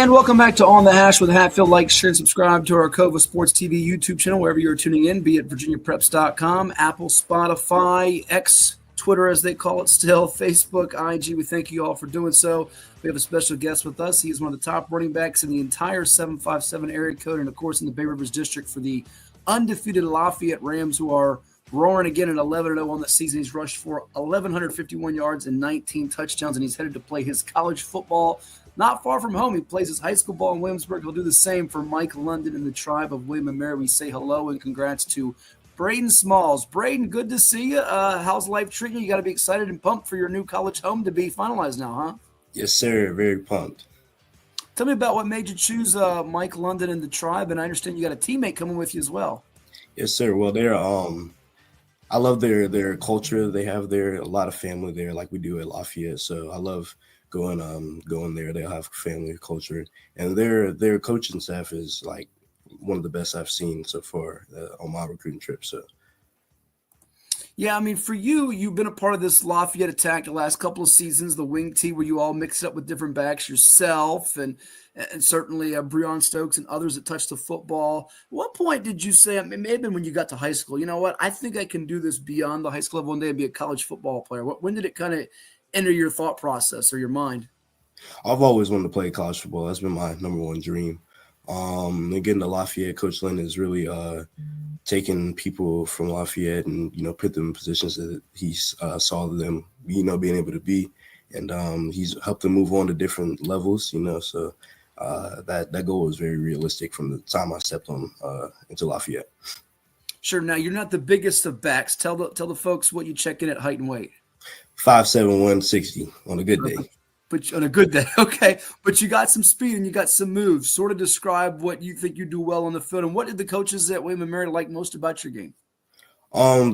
And welcome back to On the Hash with Hatfield. Like, share, and subscribe to our Cova Sports TV YouTube channel, wherever you're tuning in, be it virginiapreps.com, Apple, Spotify, X, Twitter as they call it still, Facebook, IG. We thank you all for doing so. We have a special guest with us. He is one of the top running backs in the entire 757 area code and, of course, in the Bay Rivers District for the undefeated Lafayette Rams, who are roaring again at 11-0 on the season. He's rushed for 1,151 yards and 19 touchdowns, and he's headed to play his college football not far from home. He plays his high school ball in Williamsburg. He'll do the same for Mike London and the tribe of William and Mary. We say hello and congrats to Brayden Smalls. Brayden, good to see you. How's life treating you? You got to be excited and pumped for your new college home to be finalized now, huh? Yes, sir. Very pumped. Tell me about what made you choose Mike London and the tribe, and I understand you got a teammate coming with you as well. Yes, sir. Well, they're I love their culture. They have a lot of family there, like we do at Lafayette. So I love going there. They'll have family culture, and their coaching staff is like one of the best I've seen so far on my recruiting trip. So. Yeah, I mean, for you, you've been a part of this Lafayette attack the last couple of seasons, the wing tee where you all mixed up with different backs yourself and certainly Breon Stokes and others that touched the football. At what point did you say, it may have been when you got to high school, you know what, I think I can do this beyond the high school level one day and be a college football player? When did it kind of enter your thought process or your mind? I've always wanted to play college football. That's been my number one dream. And getting to Lafayette, Coach Lynn is really taking people from Lafayette and, put them in positions that he saw them, being able to be. And he's helped them move on to different levels, so that goal was very realistic from the time I stepped on into Lafayette. Sure. Now, you're not the biggest of backs. Tell the folks what you check in at height and weight. 5'7", 160 on a good day. But on a good day, okay. But you got some speed and you got some moves. Sort of describe what you think you do well on the field. And what did the coaches at William & Mary like most about your game?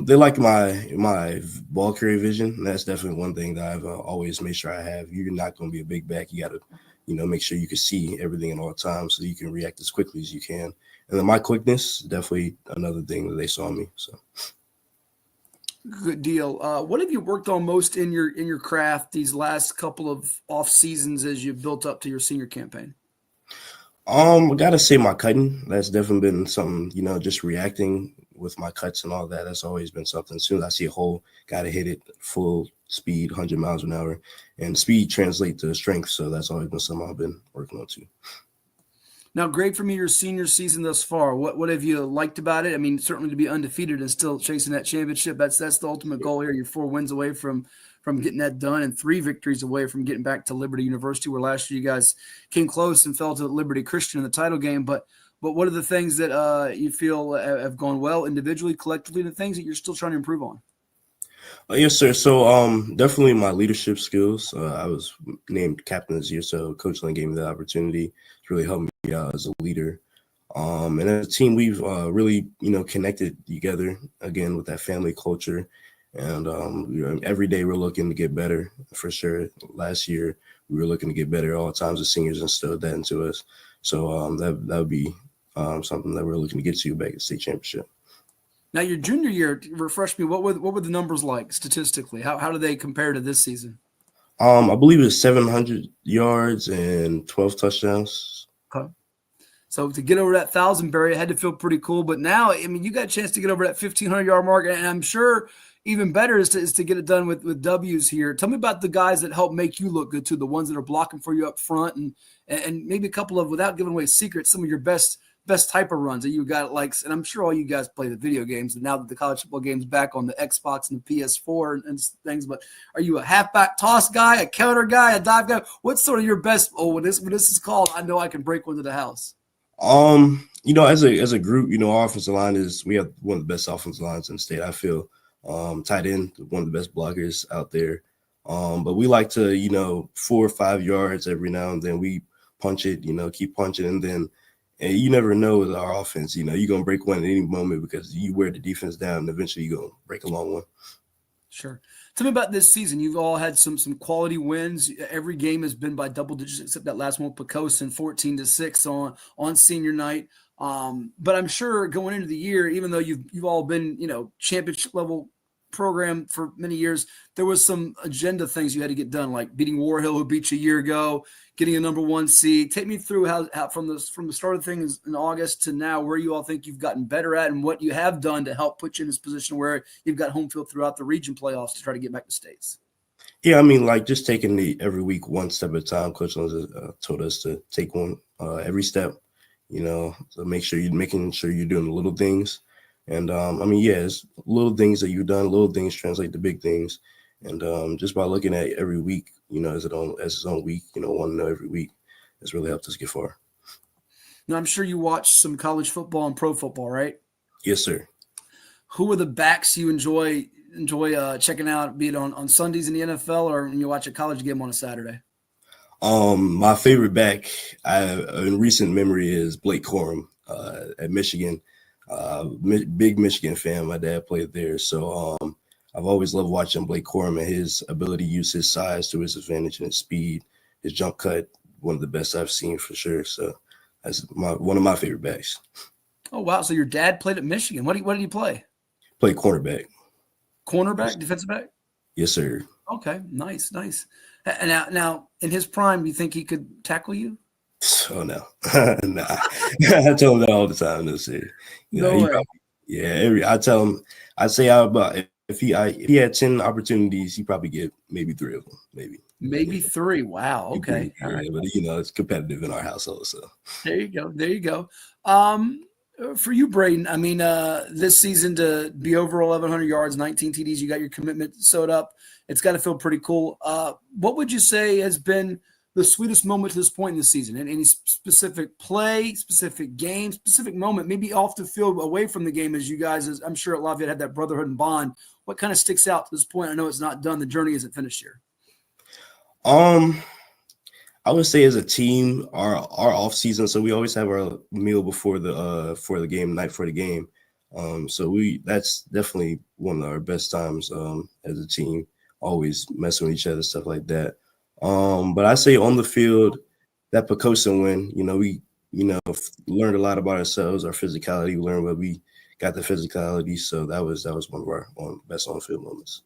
They like my ball carrier vision. That's definitely one thing that I've always made sure I have. You're not going to be a big back. You got to, make sure you can see everything at all times so you can react as quickly as you can. And then my quickness, definitely another thing that they saw in me. So. Good deal. What have you worked on most in your craft these last couple of off seasons as you've built up to your senior campaign? I gotta say my cutting. That's definitely been something, just reacting with my cuts and all that. That's always been something. As soon as I see a hole, gotta hit it full speed, 100 miles an hour. And speed translates to strength. So that's always been something I've been working on too. Now, great for me, your senior season thus far. What have you liked about it? I mean, certainly to be undefeated and still chasing that championship, that's the ultimate goal here. You're 4 wins away from getting that done and 3 victories away from getting back to Liberty University, where last year you guys came close and fell to Liberty Christian in the title game. But what are the things that you feel have gone well individually, collectively, and the things that you're still trying to improve on? Yes, sir. So definitely my leadership skills. I was named captain this year, so Coach Lynn gave me the opportunity to really help me out as a leader. And as a team, we've really, connected together again with that family culture. And every day we're looking to get better for sure. Last year we were looking to get better. All times the seniors instilled that into us. So that would be something that we're looking to get to back at state championship. Now, your junior year, refresh me. What were the numbers like statistically? How do they compare to this season? I believe it's 700 yards and 12 touchdowns. Okay. So to get over that 1,000, Barry, it had to feel pretty cool. But now, I mean, you got a chance to get over that 1,500-yard mark, and I'm sure even better is to get it done with W's here. Tell me about the guys that help make you look good too, the ones that are blocking for you up front, and maybe a couple of, without giving away secrets, some of your best type of runs that you got, like, and I'm sure all you guys play the video games, and now that the college football game's back on the Xbox and the PS4 and things, but are you a halfback toss guy, a counter guy, a dive guy? What's sort of your best, when this is called, I know I can break one to the house? As a group, our offensive line we have one of the best offensive lines in the state, I feel. Tight end, one of the best blockers out there. But we like to, 4 or 5 yards every now and then we punch it, keep punching, and then and you never know with our offense, you're going to break one at any moment because you wear the defense down and eventually you're going to break a long one. Sure. Tell me about this season. You've all had some quality wins. Every game has been by double digits except that last one with Pocosin, 14-6 on senior night. But I'm sure going into the year, even though you've all been, championship level program for many years, there was some agenda things you had to get done, like beating War Hill, who beat you a year ago, getting a number 1 seed. Take me through how from the start of things in August to now, where you all think you've gotten better at and what you have done to help put you in this position where you've got home field throughout the region playoffs to try to get back to states. Yeah, I mean, like just taking every week one step at a time. Coach told us to take one every step, so making sure you're doing the little things. And I mean, yeah, it's little things that you've done, little things translate to big things. And just by looking at every week, as its own week, 1-0 every week, it's really helped us get far. Now, I'm sure you watch some college football and pro football, right? Yes, sir. Who are the backs you enjoy checking out, be it on Sundays in the NFL or when you watch a college game on a Saturday? My favorite back in recent memory is Blake Corum at Michigan. Big Michigan fan. My dad played there, so I've always loved watching Blake Corum and his ability to use his size to his advantage and his speed, his jump cut, one of the best I've seen for sure. So that's one of my favorite backs. Oh wow! So your dad played at Michigan. What did he play? Played cornerback. Cornerback, defensive back? Yes, sir. Okay, nice. And now in his prime, do you think he could tackle you? Oh no, nah. I tell him that all the time. No, sir. I tell him. I say about if he had 10 opportunities, he probably get maybe 3 of them, maybe 3. Wow. Okay. All right. But it's competitive in our household. So there you go. For you, Brayden, I mean, this season to be over 1,100 yards, 19 TDs, you got your commitment sewed up. It's got to feel pretty cool. What would you say has been the sweetest moment to this point in the season? And any specific play, specific game, specific moment, maybe off the field, away from the game, as you guys, as I'm sure at Lafayette, had that brotherhood and bond. What kind of sticks out to this point? I know it's not done. The journey isn't finished here. I would say as a team, our off season, so we always have our meal before the game, night for the game. So that's definitely one of our best times as a team. Always messing with each other, stuff like that. But I say on the field, that Pocosin win, we learned a lot about ourselves, our physicality. We learned where we got the physicality. So that was one of our best on field moments.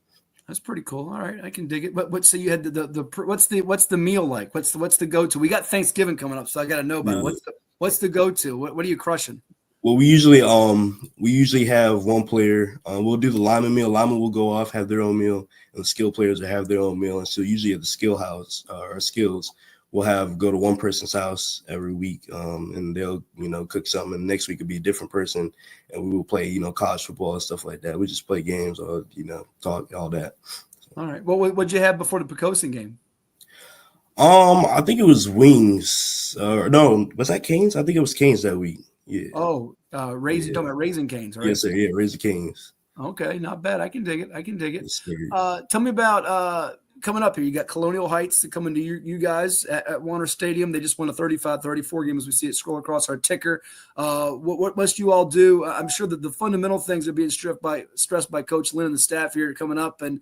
That's pretty cool. All right, I can dig it. But so you had what's the meal like? What's the go-to? We got Thanksgiving coming up, so I got to know about it. What's the go-to? What are you crushing? Well, we usually have one player. We'll do the lineman meal. Linemen will go off, have their own meal, and the skill players will have their own meal. And so usually at the skill house, our skills, we'll go to one person's house every week, and they'll cook something. And next week it'll be a different person, and we will play college football and stuff like that. We just play games or talk, all that. All right. Well, what'd you have before the Pocosin game? I think it was wings. No, was that Canes? I think it was Canes that week. Yeah. Oh, talking about Raising Canes, right? Yes, sir. Yeah, Raising Canes. Okay, not bad. I can dig it. Yes, Tell me about coming up here. You got Colonial Heights coming to you guys at Warner Stadium. They just won a 35-34 game as we see it scroll across our ticker. What must you all do? I'm sure that the fundamental things are being stressed by Coach Lynn and the staff here coming up, and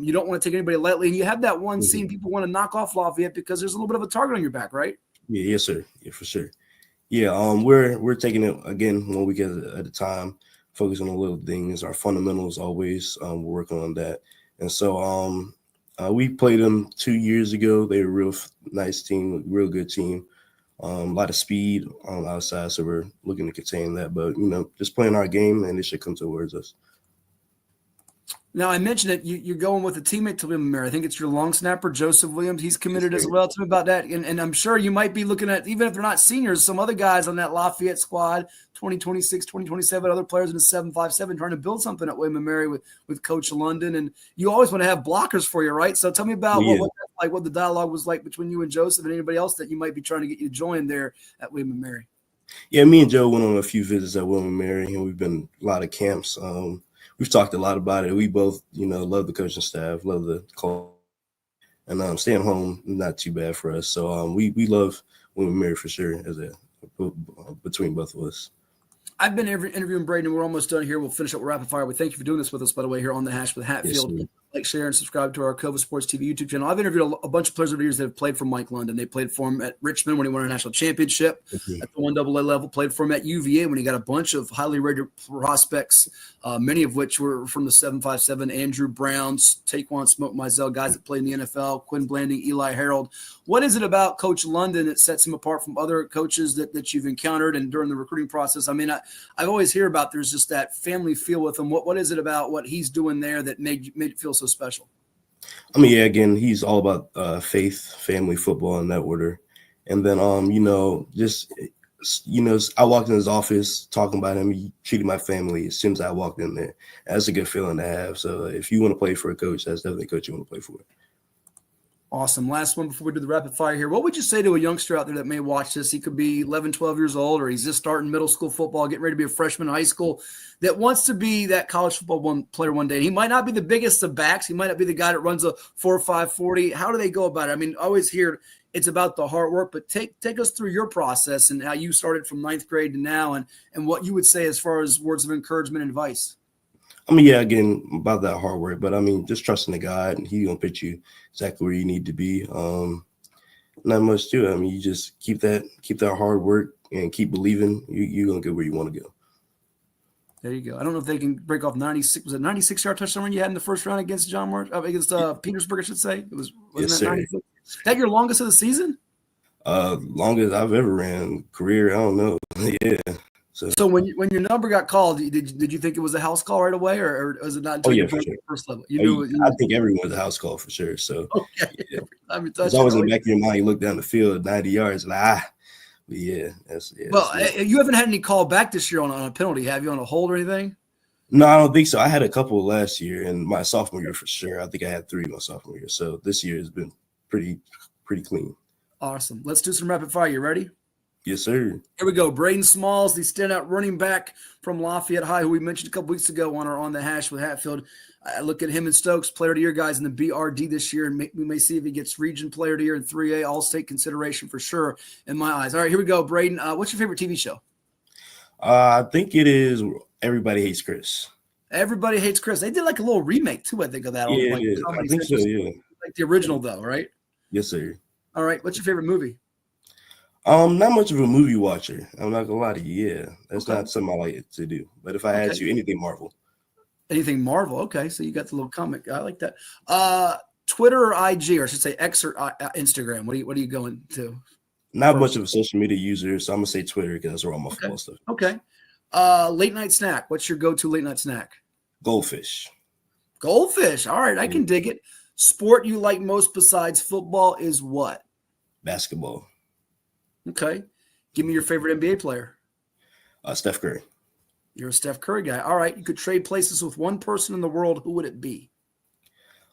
you don't want to take anybody lightly. And you have that one scene people want to knock off Lafayette because there's a little bit of a target on your back, right? Yeah, yes, sir. Yeah, for sure. Yeah, we're taking it again 1 week at a time, focusing on little things. Our fundamentals always we're working on that. And so we played them 2 years ago. They were a real nice team, real good team. A lot of speed on outside, so we're looking to contain that. But just playing our game, and it should come towards us. Now, I mentioned it. You're going with a teammate to William & Mary. I think it's your long snapper, Joseph Williams. He's committed as well. Tell me about that. And I'm sure you might be looking at, even if they're not seniors, some other guys on that Lafayette squad, 2026, 2027, other players in the 757 trying to build something at William & Mary with Coach London. And you always want to have blockers for you, right? So tell me about what the dialogue was like between you and Joseph and anybody else that you might be trying to get you to join there at William & Mary. Yeah, me and Joe went on a few visits at William & Mary, and we've been a lot of camps. We've talked a lot about it. We both, love the coaching staff, love the call, and staying home not too bad for us. So we love William & Mary for sure between both of us. I've been interviewing Brayden, and we're almost done here. We'll finish up with rapid fire. We thank you for doing this with us, by the way, here on The Hash with Hatfield like, share, and subscribe to our Cova Sports TV YouTube channel. I've interviewed a bunch of players over the years that have played for Mike London. They played for him at Richmond when he won a national championship at the 1AA level, played for him at UVA when he got a bunch of highly rated prospects, many of which were from the 757, Andrew Browns, Taquan Smoke Mizell, guys that played in the NFL, Quinn Blanding, Eli Harold. What is it about Coach London that sets him apart from other coaches that you've encountered and during the recruiting process? I mean, I always hear about there's just that family feel with him. What is it about what he's doing there that made it feel so special? I mean, yeah, again, he's all about faith, family, football, in that order. And then, I walked in his office talking about him. He treated my family as soon as I walked in there. That's a good feeling to have. So if you want to play for a coach, that's definitely a coach you want to play for. Awesome. Last one before we do the rapid fire here. What would you say to a youngster out there that may watch this? He could be 11, 12 years old, or he's just starting middle school football, getting ready to be a freshman in high school, that wants to be that college football player one day. He might not be the biggest of backs. He might not be the guy that runs a 4.5 40. How do they go about it? I mean, I always hear it's about the hard work, but take us through your process and how you started from ninth grade to now and what you would say as far as words of encouragement and advice. I mean, yeah, again, about that hard work, but I mean, just trusting the God, and He's gonna put you exactly where you need to be. Not much to it. I mean, you just keep that hard work and keep believing. You're gonna get where you want to go. There you go. I don't know if they can break off 96. Was it 96-yard touchdown run you had in the first round against Petersburg? I should say it was. Yes, sir. 96? Is that your longest of the season? Longest I've ever ran career. I don't know. Yeah. So when your number got called, did you think it was a house call right away, or was it not until you played the first level? I think everyone was a house call for sure. So yeah. I mean, it's always in the back of your mind. You look down the field, 90 yards, like But yeah, you haven't had any call back this year on a penalty, have you? On a hold or anything? No, I don't think so. I had a couple last year and my sophomore year for sure. I think I had 3 my sophomore year. So this year has been pretty clean. Awesome. Let's do some rapid fire. You ready? Yes, sir. Here we go. Brayden Smalls, the standout running back from Lafayette High, who we mentioned a couple weeks ago on our On the Hash with Hatfield. I look at him and Stokes, player of the year guys in the BRD this year, and we may see if he gets region player of the year in 3A, all-state consideration for sure in my eyes. All right, here we go, Brayden. What's your favorite TV show? I think it is Everybody Hates Chris. Everybody Hates Chris. They did like a little remake too, I think, of that. Yeah, I think so, yeah. Like the original though, right? Yes, sir. All right, what's your favorite movie? Not much of a movie watcher. I'm not gonna lie to you. Yeah, that's not something I like to do. But if I had to, anything Marvel. Anything Marvel. Okay, so you got the little comic. I like that. Twitter or IG, or I should say X or Instagram. What are you going to? Not much of a social media user, so I'm gonna say Twitter because that's where all my football stuff. Okay. Late night snack. What's your go-to late night snack? Goldfish. Goldfish. All right, I can dig it. Sport you like most besides football is what? Basketball. Okay. Give me your favorite NBA player. Steph Curry. You're a Steph Curry guy. All right. You could trade places with one person in the world. Who would it be?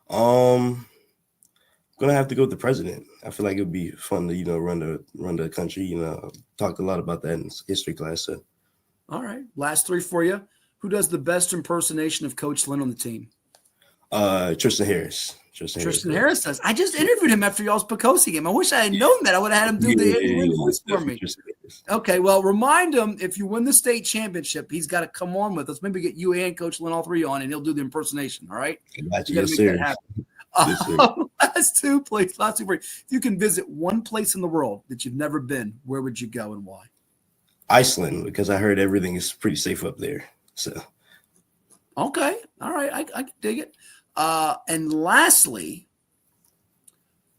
I'm gonna have to go with the president. I feel like it would be fun to, run the country. Talked a lot about that in history class. So. All right. Last 3 for you. Who does the best impersonation of Coach Lynn on the team? Tristan Harris. Tristan Harris does. I just interviewed him after y'all's Pocosi game. I wish I had known that. I would have had him do the voice for me. Okay, well, remind him if you win the state championship, he's got to come on with us. Maybe get you and Coach Lynn all 3 on, and he'll do the impersonation. All right? Yes, sir. Last 2, please. Last 2 for you. If you can visit one place in the world that you've never been, where would you go and why? Iceland, because I heard everything is pretty safe up there. So. Okay. All right. I can dig it. And lastly,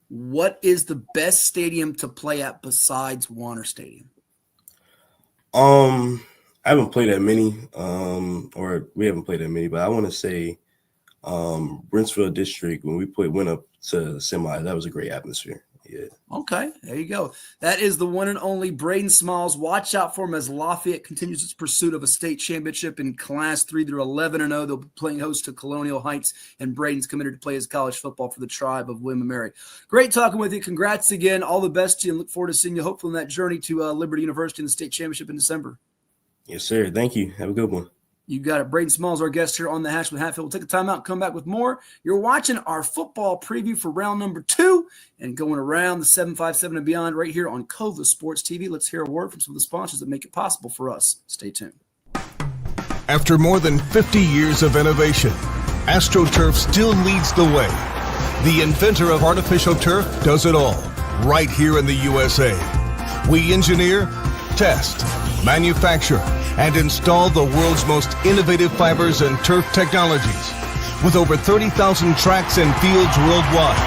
what is the best stadium to play at besides Warner Stadium? I haven't played that many, or we haven't played that many, but I want to say Brentsville District, when we went up to the semi, that was a great atmosphere. Yeah. Okay, there you go. That is the one and only Brayden Smalls. Watch out for him as Lafayette continues its pursuit of a state championship in Class 3. They're 11-0. They'll be playing host to Colonial Heights, and Brayden's committed to play his college football for the tribe of William & Mary. Great talking with you. Congrats again. All the best to you, and look forward to seeing you hopefully on that journey to Liberty University in the state championship in December. Yes, sir. Thank you. Have a good one. You got it. Brayden Smalls, our guest here on the Hash with Hatfield. We'll take a timeout and come back with more. You're watching our football preview for round number 2 and going around the 757 and beyond right here on Cova Sports TV. Let's hear a word from some of the sponsors that make it possible for us. Stay tuned. After more than 50 years of innovation, AstroTurf still leads the way. The inventor of artificial turf does it all, right here in the USA. We engineer, test, manufacture, and install the world's most innovative fibers and turf technologies, with over 30,000 tracks and fields worldwide.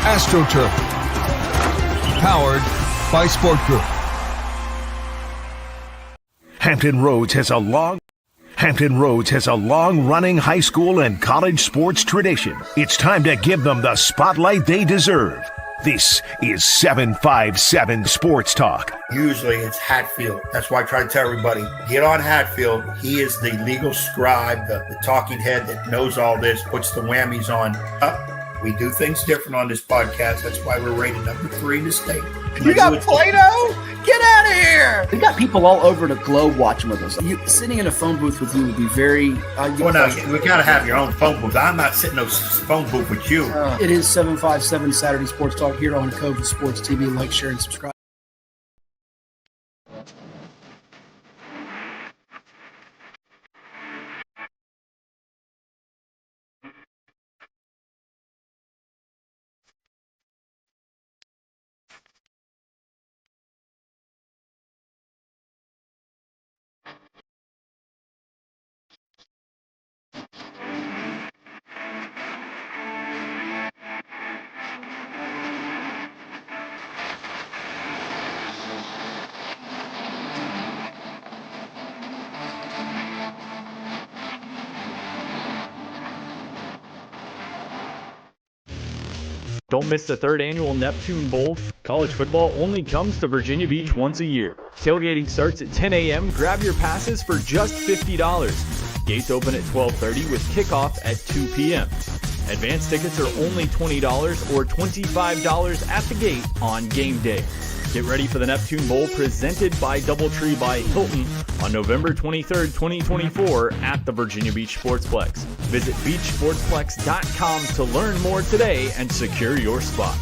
AstroTurf, powered by Sport Group. Hampton Roads has a long-running high school and college sports tradition. It's time to give them the spotlight they deserve. This is 757 Sports Talk. Usually it's Hatfield. That's why I try to tell everybody, get on Hatfield. He is the legal scribe, the talking head that knows all this, puts the whammies on. We do things different on this podcast. That's why we're rated number 3 in the state. You got Play-Doh? Get out of here! We got people all over the globe watching with us. Sitting in a phone booth with you would be very... well, no, we got to have your own phone booth. I'm not sitting in a phone booth with you. It is 757 Saturday Sports Talk here on Cova Sports TV. Like, share, and subscribe. Don't miss the 3rd annual Neptune Bowl. College football only comes to Virginia Beach once a year. Tailgating starts at 10 a.m. Grab your passes for just $50. Gates open at 12:30 with kickoff at 2 p.m. Advance tickets are only $20 or $25 at the gate on game day. Get ready for the Neptune Bowl presented by DoubleTree by Hilton on November 23rd, 2024 at the Virginia Beach Sportsplex. Visit beachsportsplex.com to learn more today and secure your spot.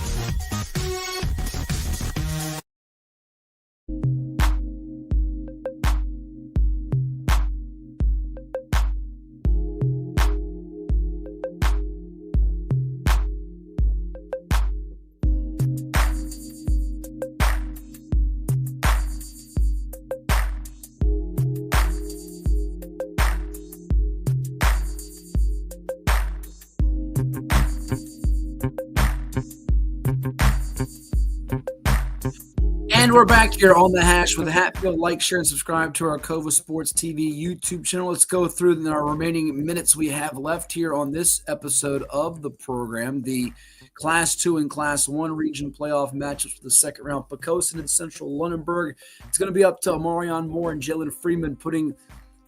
And we're back here on the hash with the Hatfield. Like, share, and subscribe to our Cova Sports TV YouTube channel. Let's go through our remaining minutes we have left here on this episode of the program. The Class 2 and Class 1 region playoff matchups for the second round. Pocosin and Central Lunenburg. It's going to be up to Marion Moore and Jalen Freeman putting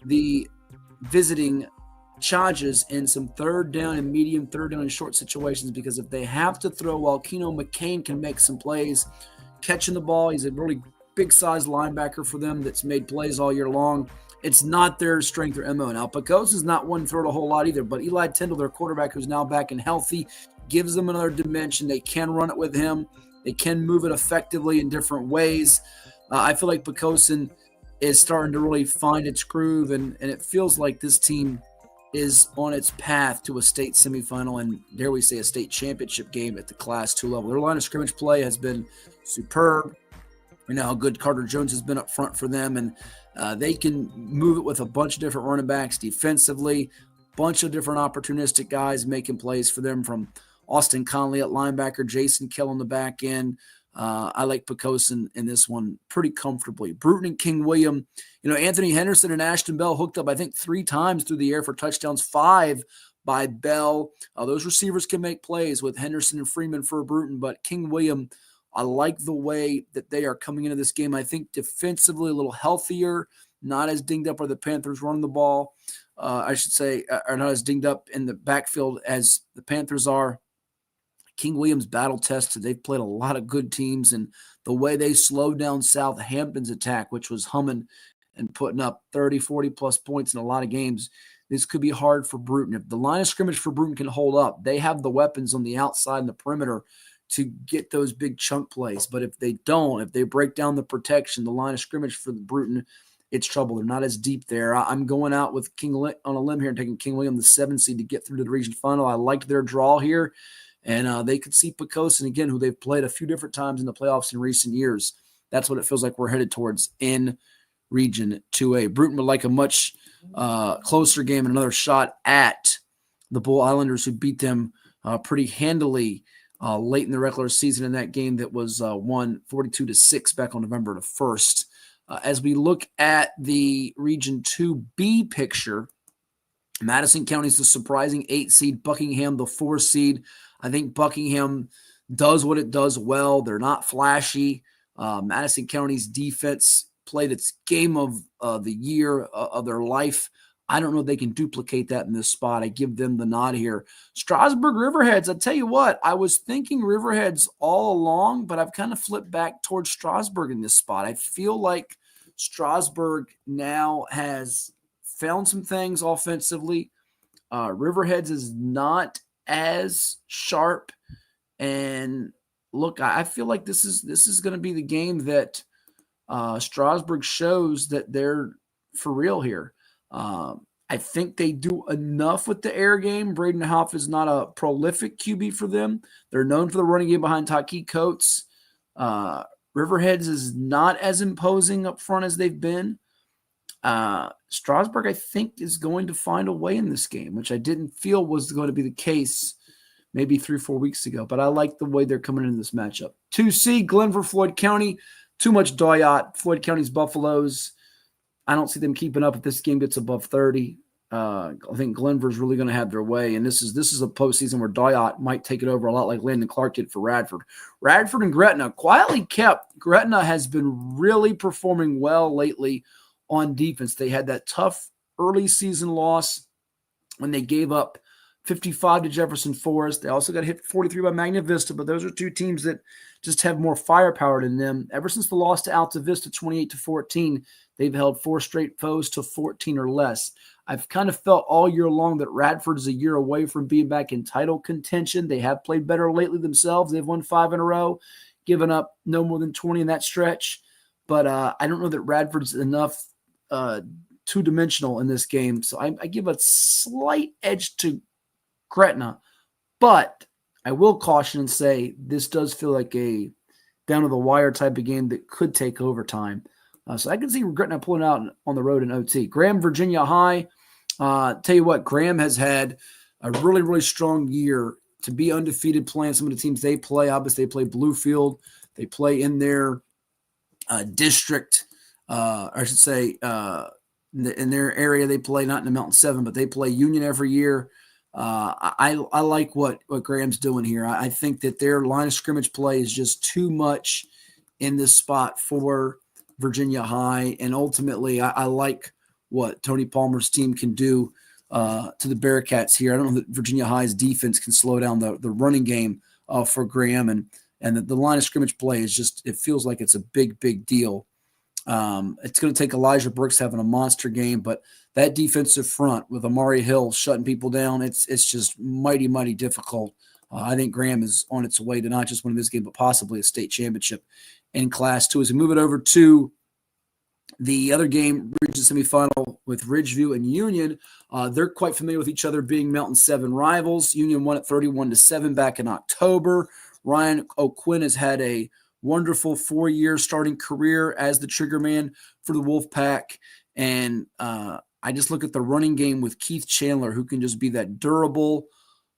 the visiting charges in some third down and medium, third down and short situations, because if they have to throw, while Keno McCain can make some plays catching the ball, he's a really big-sized linebacker for them that's made plays all year long. It's not their strength or MO. Now, Pocosin's not one to throw it a whole lot either, but Eli Tyndall, their quarterback, who's now back and healthy, gives them another dimension. They can run it with him. They can move it effectively in different ways. I feel like Pocosin is starting to really find its groove, and it feels like this team is on its path to a state semifinal and, dare we say, a state championship game at the Class 2 level. Their line of scrimmage play has been superb. We know how good Carter Jones has been up front for them, and they can move it with a bunch of different running backs defensively, bunch of different opportunistic guys making plays for them, from Austin Conley at linebacker, Jason Kell on the back end. I like Pocosin in this one pretty comfortably. Bruton and King William, Anthony Henderson and Ashton Bell hooked up, I think, 3 times through the air for touchdowns, 5 by Bell. Those receivers can make plays with Henderson and Freeman for Bruton, but King William, I like the way that they are coming into this game. I think defensively a little healthier, not as dinged up are the Panthers running the ball. I should say, are not as dinged up in the backfield as the Panthers are. King Williams battle tested. They've played a lot of good teams, and the way they slowed down Southampton's attack, which was humming and putting up 30, 40-plus points in a lot of games, this could be hard for Bruton. If the line of scrimmage for Bruton can hold up, they have the weapons on the outside and the perimeter to get those big chunk plays. But if they don't, if they break down the protection, the line of scrimmage for the Bruton it's trouble. They're not as deep there. I'm going out with on a limb here and taking King William, the 7 seed, to get through to the region final. I liked their draw here, and they could see Poquoson again, who they've played a few different times in the playoffs in recent years. That's what it feels like we're headed towards in Region 2A. Bruton would like a much closer game and another shot at the Bull Islanders, who beat them pretty handily late in the regular season in that game that was won 42-6 back on November the 1st. As we look at the Region 2B picture, Madison County is the surprising 8 seed, Buckingham the 4 seed. I think Buckingham does what it does well. They're not flashy. Madison County's defense played its game of the year of their life. I don't know if they can duplicate that in this spot. I give them the nod here. Strasburg Riverheads, I tell you what, I was thinking Riverheads all along, but I've kind of flipped back towards Strasburg in this spot. I feel like Strasburg now has found some things offensively. Riverheads is not as sharp. And look, I feel like this is going to be the game that Strasburg shows that they're for real here. I think they do enough with the air game. Braden Hoff is not a prolific QB for them. They're known for the running game behind Taki Coates. Riverheads is not as imposing up front as they've been. Strasburg, I think, is going to find a way in this game, which I didn't feel was going to be the case maybe 3-4 weeks ago. But I like the way they're coming into this matchup. 2C, Glenver, Floyd County. Too much Doyot. Floyd County's Buffaloes. I don't see them keeping up if this game gets above 30. I think Glenver's really going to have their way, and this is a postseason where Doyot might take it over a lot like Landon Clark did for Radford. Radford and Gretna quietly kept. Gretna has been really performing well lately on defense. They had that tough early season loss when they gave up 55 to Jefferson Forest. They also got hit 43 by Magna Vista, but those are two teams that just have more firepower than them. Ever since the loss to Alta Vista 28-14, they've held 4 straight foes to 14 or less. I've kind of felt all year long that Radford is a year away from being back in title contention. They have played better lately themselves. They've won 5 in a row, given up no more than 20 in that stretch. But I don't know that Radford's enough two-dimensional in this game. So I give a slight edge to Gretna. But I will caution and say this does feel like a down-to-the-wire type of game that could take overtime. So I can see Gretna pulling out on the road in OT. Graham, Virginia High. Tell you what, Graham has had a really, really strong year to be undefeated playing some of the teams they play. Obviously, they play Bluefield. They play in their district, I should say, in their area. They play not in the Mountain 7, but they play Union every year. I like what Graham's doing here. I think that their line of scrimmage play is just too much in this spot for Virginia High. And ultimately, I like what Tony Palmer's team can do to the Bearcats here. I don't know that Virginia High's defense can slow down the running game for Graham. And the line of scrimmage play is just, it feels like it's a big, big deal. It's going to take Elijah Brooks having a monster game, but that defensive front with Amari Hill shutting people down, it's just mighty, mighty difficult. I think Graham is on its way to not just winning this game, but possibly a state championship in Class 2. As we move it over to the other game, region semifinal with Ridgeview and Union, they're quite familiar with each other, being Mountain 7 rivals. Union won at 31-7 back in October. Ryan O'Quinn has had a wonderful 4-year starting career as the trigger man for the Wolfpack. And I just look at the running game with Keith Chandler, who can just be that durable,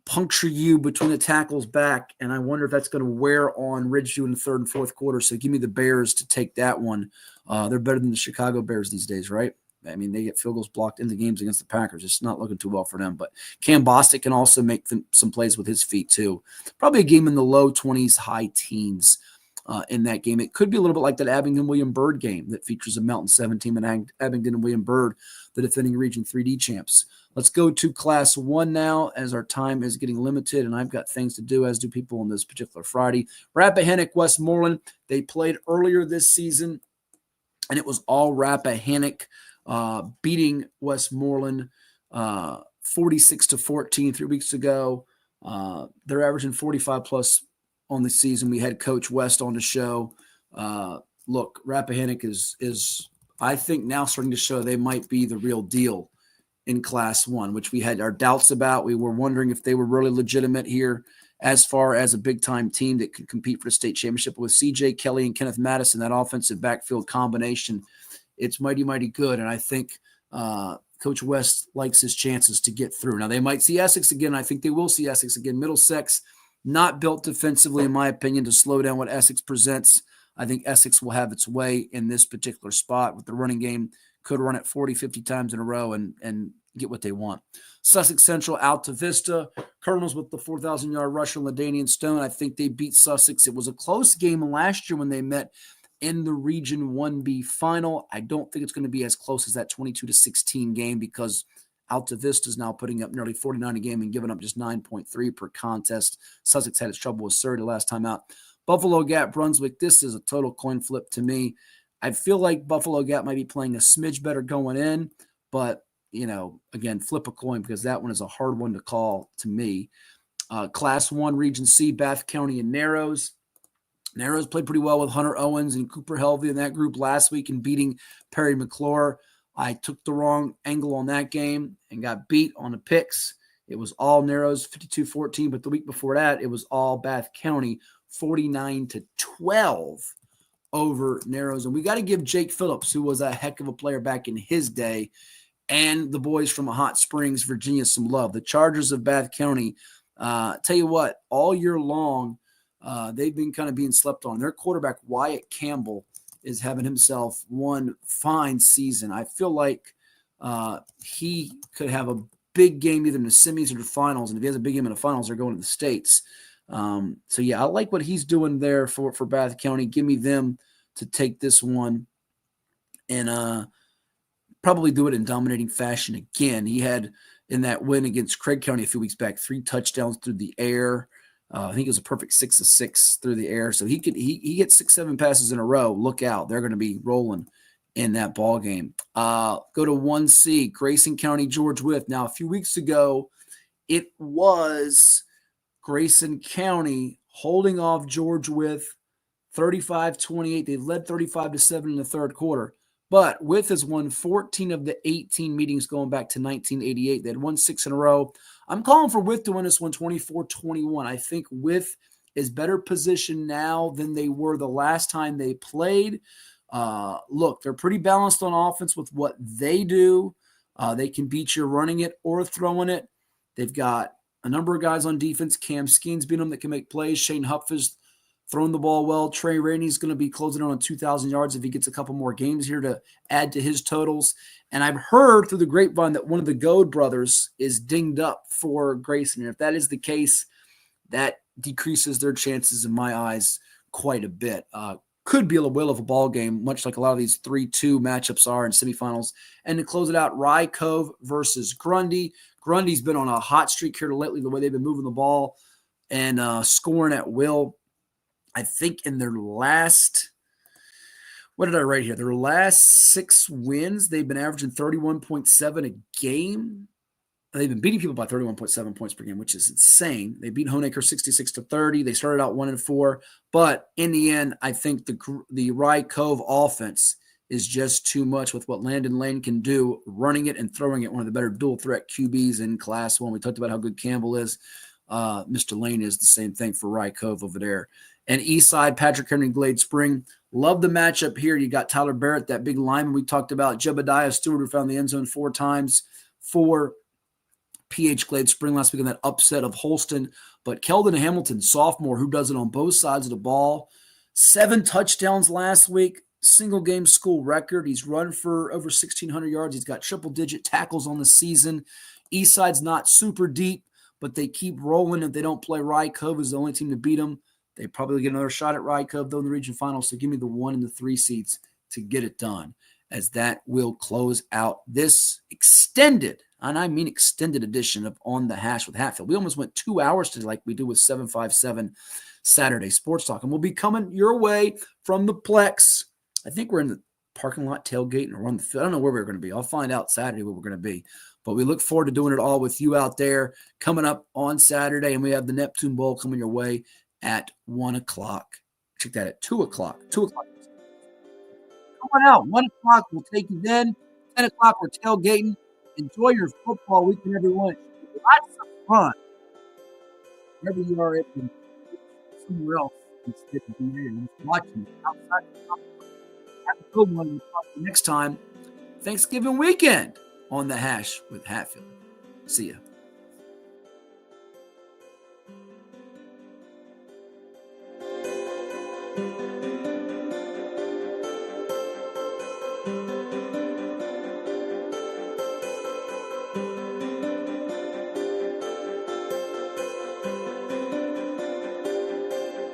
puncture you between the tackles back. And I wonder if that's going to wear on Ridgeview in the third and fourth quarter. So give me the Bears to take that one. They're better than the Chicago Bears these days, right? I mean, they get field goals blocked in the games against the Packers. It's not looking too well for them. But Cam Bostic can also make some plays with his feet too. Probably a game in the low 20s, high teens in that game. It could be a little bit like that Abingdon-William Byrd game that features a Mountain 7 team and Abingdon and William Byrd, the defending Region 3D champs. Let's go to Class 1 now, as our time is getting limited, and I've got things to do, as do people on this particular Friday. Rappahannock, Westmoreland, they played earlier this season, and it was all Rappahannock beating Westmoreland 46-14 3 weeks ago. They're averaging 45-plus on the season. We had Coach West on the show. Look, Rappahannock is I think now starting to show they might be the real deal in Class 1, which we had our doubts about. We were wondering if they were really legitimate here as far as a big-time team that could compete for the state championship. With C.J. Kelly and Kenneth Madison, that offensive backfield combination, it's mighty, mighty good. And I think Coach West likes his chances to get through. Now, they might see Essex again. I think they will see Essex again. Middlesex, not built defensively, in my opinion, to slow down what Essex presents. I think Essex will have its way in this particular spot with the running game. Could run it 40, 50 times in a row and get what they want. Sussex Central, Alta Vista. Cardinals with the 4,000-yard rusher, LaDainian Stone. I think they beat Sussex. It was a close game last year when they met in the Region 1B final. I don't think it's going to be as close as that 22-16 game because Alta Vista is now putting up nearly 49 a game and giving up just 9.3 per contest. Sussex had its trouble with Surrey the last time out. Buffalo Gap, Brunswick, this is a total coin flip to me. I feel like Buffalo Gap might be playing a smidge better going in, but, again, flip a coin because that one is a hard one to call to me. Class 1, Region C, Bath County and Narrows. Narrows played pretty well with Hunter Owens and Cooper Helvey in that group last week and beating Perry McClure. I took the wrong angle on that game and got beat on the picks. It was all Narrows, 52-14, but the week before that, it was all Bath County, 49-12 over Narrows. And we got to give Jake Phillips, who was a heck of a player back in his day, and the boys from Hot Springs, Virginia, some love. The Chargers of Bath County, tell you what, all year long, they've been kind of being slept on. Their quarterback, Wyatt Campbell, is having himself one fine season. I feel like he could have a big game either in the semis or the finals. And if he has a big game in the finals, they're going to the States. So, yeah, I like what he's doing there for Bath County. Give me them to take this one and probably do it in dominating fashion again. He had, in that win against Craig County a few weeks back, 3 touchdowns through the air. I think it was a perfect 6 of 6 through the air. So he gets 6-7 passes in a row. Look out. They're going to be rolling in that ball game. Go to 1C, Grayson County, George Wythe. Now, a few weeks ago, it was Grayson County holding off George Wythe 35-28. They led 35-7 in the third quarter. But Wythe has won 14 of the 18 meetings going back to 1988. They had won 6 in a row. I'm calling for Wythe to win this one 24-21. I think Wythe is better positioned now than they were the last time they played. Look, they're pretty balanced on offense with what they do. They can beat you running it or throwing it. They've got a number of guys on defense. Cam Skeen's beat them that can make plays. Shane Huff is throwing the ball well. Trey Rainey's going to be closing on 2,000 yards if he gets a couple more games here to add to his totals. And I've heard through the grapevine that one of the Goad brothers is dinged up for Grayson. And if that is the case, that decreases their chances in my eyes quite a bit. Could be a will of a ball game, much like a lot of these 3-2 matchups are in semifinals. And to close it out, Rye Cove versus Grundy. Grundy's been on a hot streak here lately, the way they've been moving the ball and scoring at will. I think in their last, what did I write here? Their last 6 wins, they've been averaging 31.7 a game. They've been beating people by 31.7 points per game, which is insane. They beat Honaker 66-30. They started out 1-4, but in the end, I think the Rye Cove offense is just too much with what Landon Lane can do, running it and throwing it. One of the better dual threat QBs in Class 1. We talked about how good Campbell is. Mr. Lane is the same thing for Rye Cove over there. And Eastside, Patrick Henry, Glade Spring. Love the matchup here. You got Tyler Barrett, that big lineman we talked about. Jebediah Stewart, who found the end zone 4 times for PH Glade Spring last week in that upset of Holston. But Keldon Hamilton, sophomore, who does it on both sides of the ball. 7 touchdowns last week. Single-game school record. He's run for over 1,600 yards. He's got triple-digit tackles on the season. Eastside's not super deep, but they keep rolling. If they don't play, Rye Cove is the only team to beat them. They probably get another shot at Rye Cove, though, in the region finals. So give me the 1 and the 3 seeds to get it done, as that will close out this extended, and I mean extended edition of On the Hash with Hatfield. We almost went 2 hours today like we do with 757 Saturday Sports Talk. And we'll be coming your way from the Plex. I think we're in the parking lot tailgate or on the field. I don't know where we're going to be. I'll find out Saturday where we're going to be. But we look forward to doing it all with you out there coming up on Saturday. And we have the Neptune Bowl coming your way at 1 o'clock. Check that at 2 o'clock. 2 o'clock. Come on out. 1 o'clock, we'll take you then. 10 o'clock, we're tailgating. Enjoy your football weekend, everyone. Lots of fun. Wherever you are, it can be somewhere else instead of being here. Just watching it outside the company. Have a good one. We'll talk to you next time. Thanksgiving weekend on The Hash with Hatfield. See ya.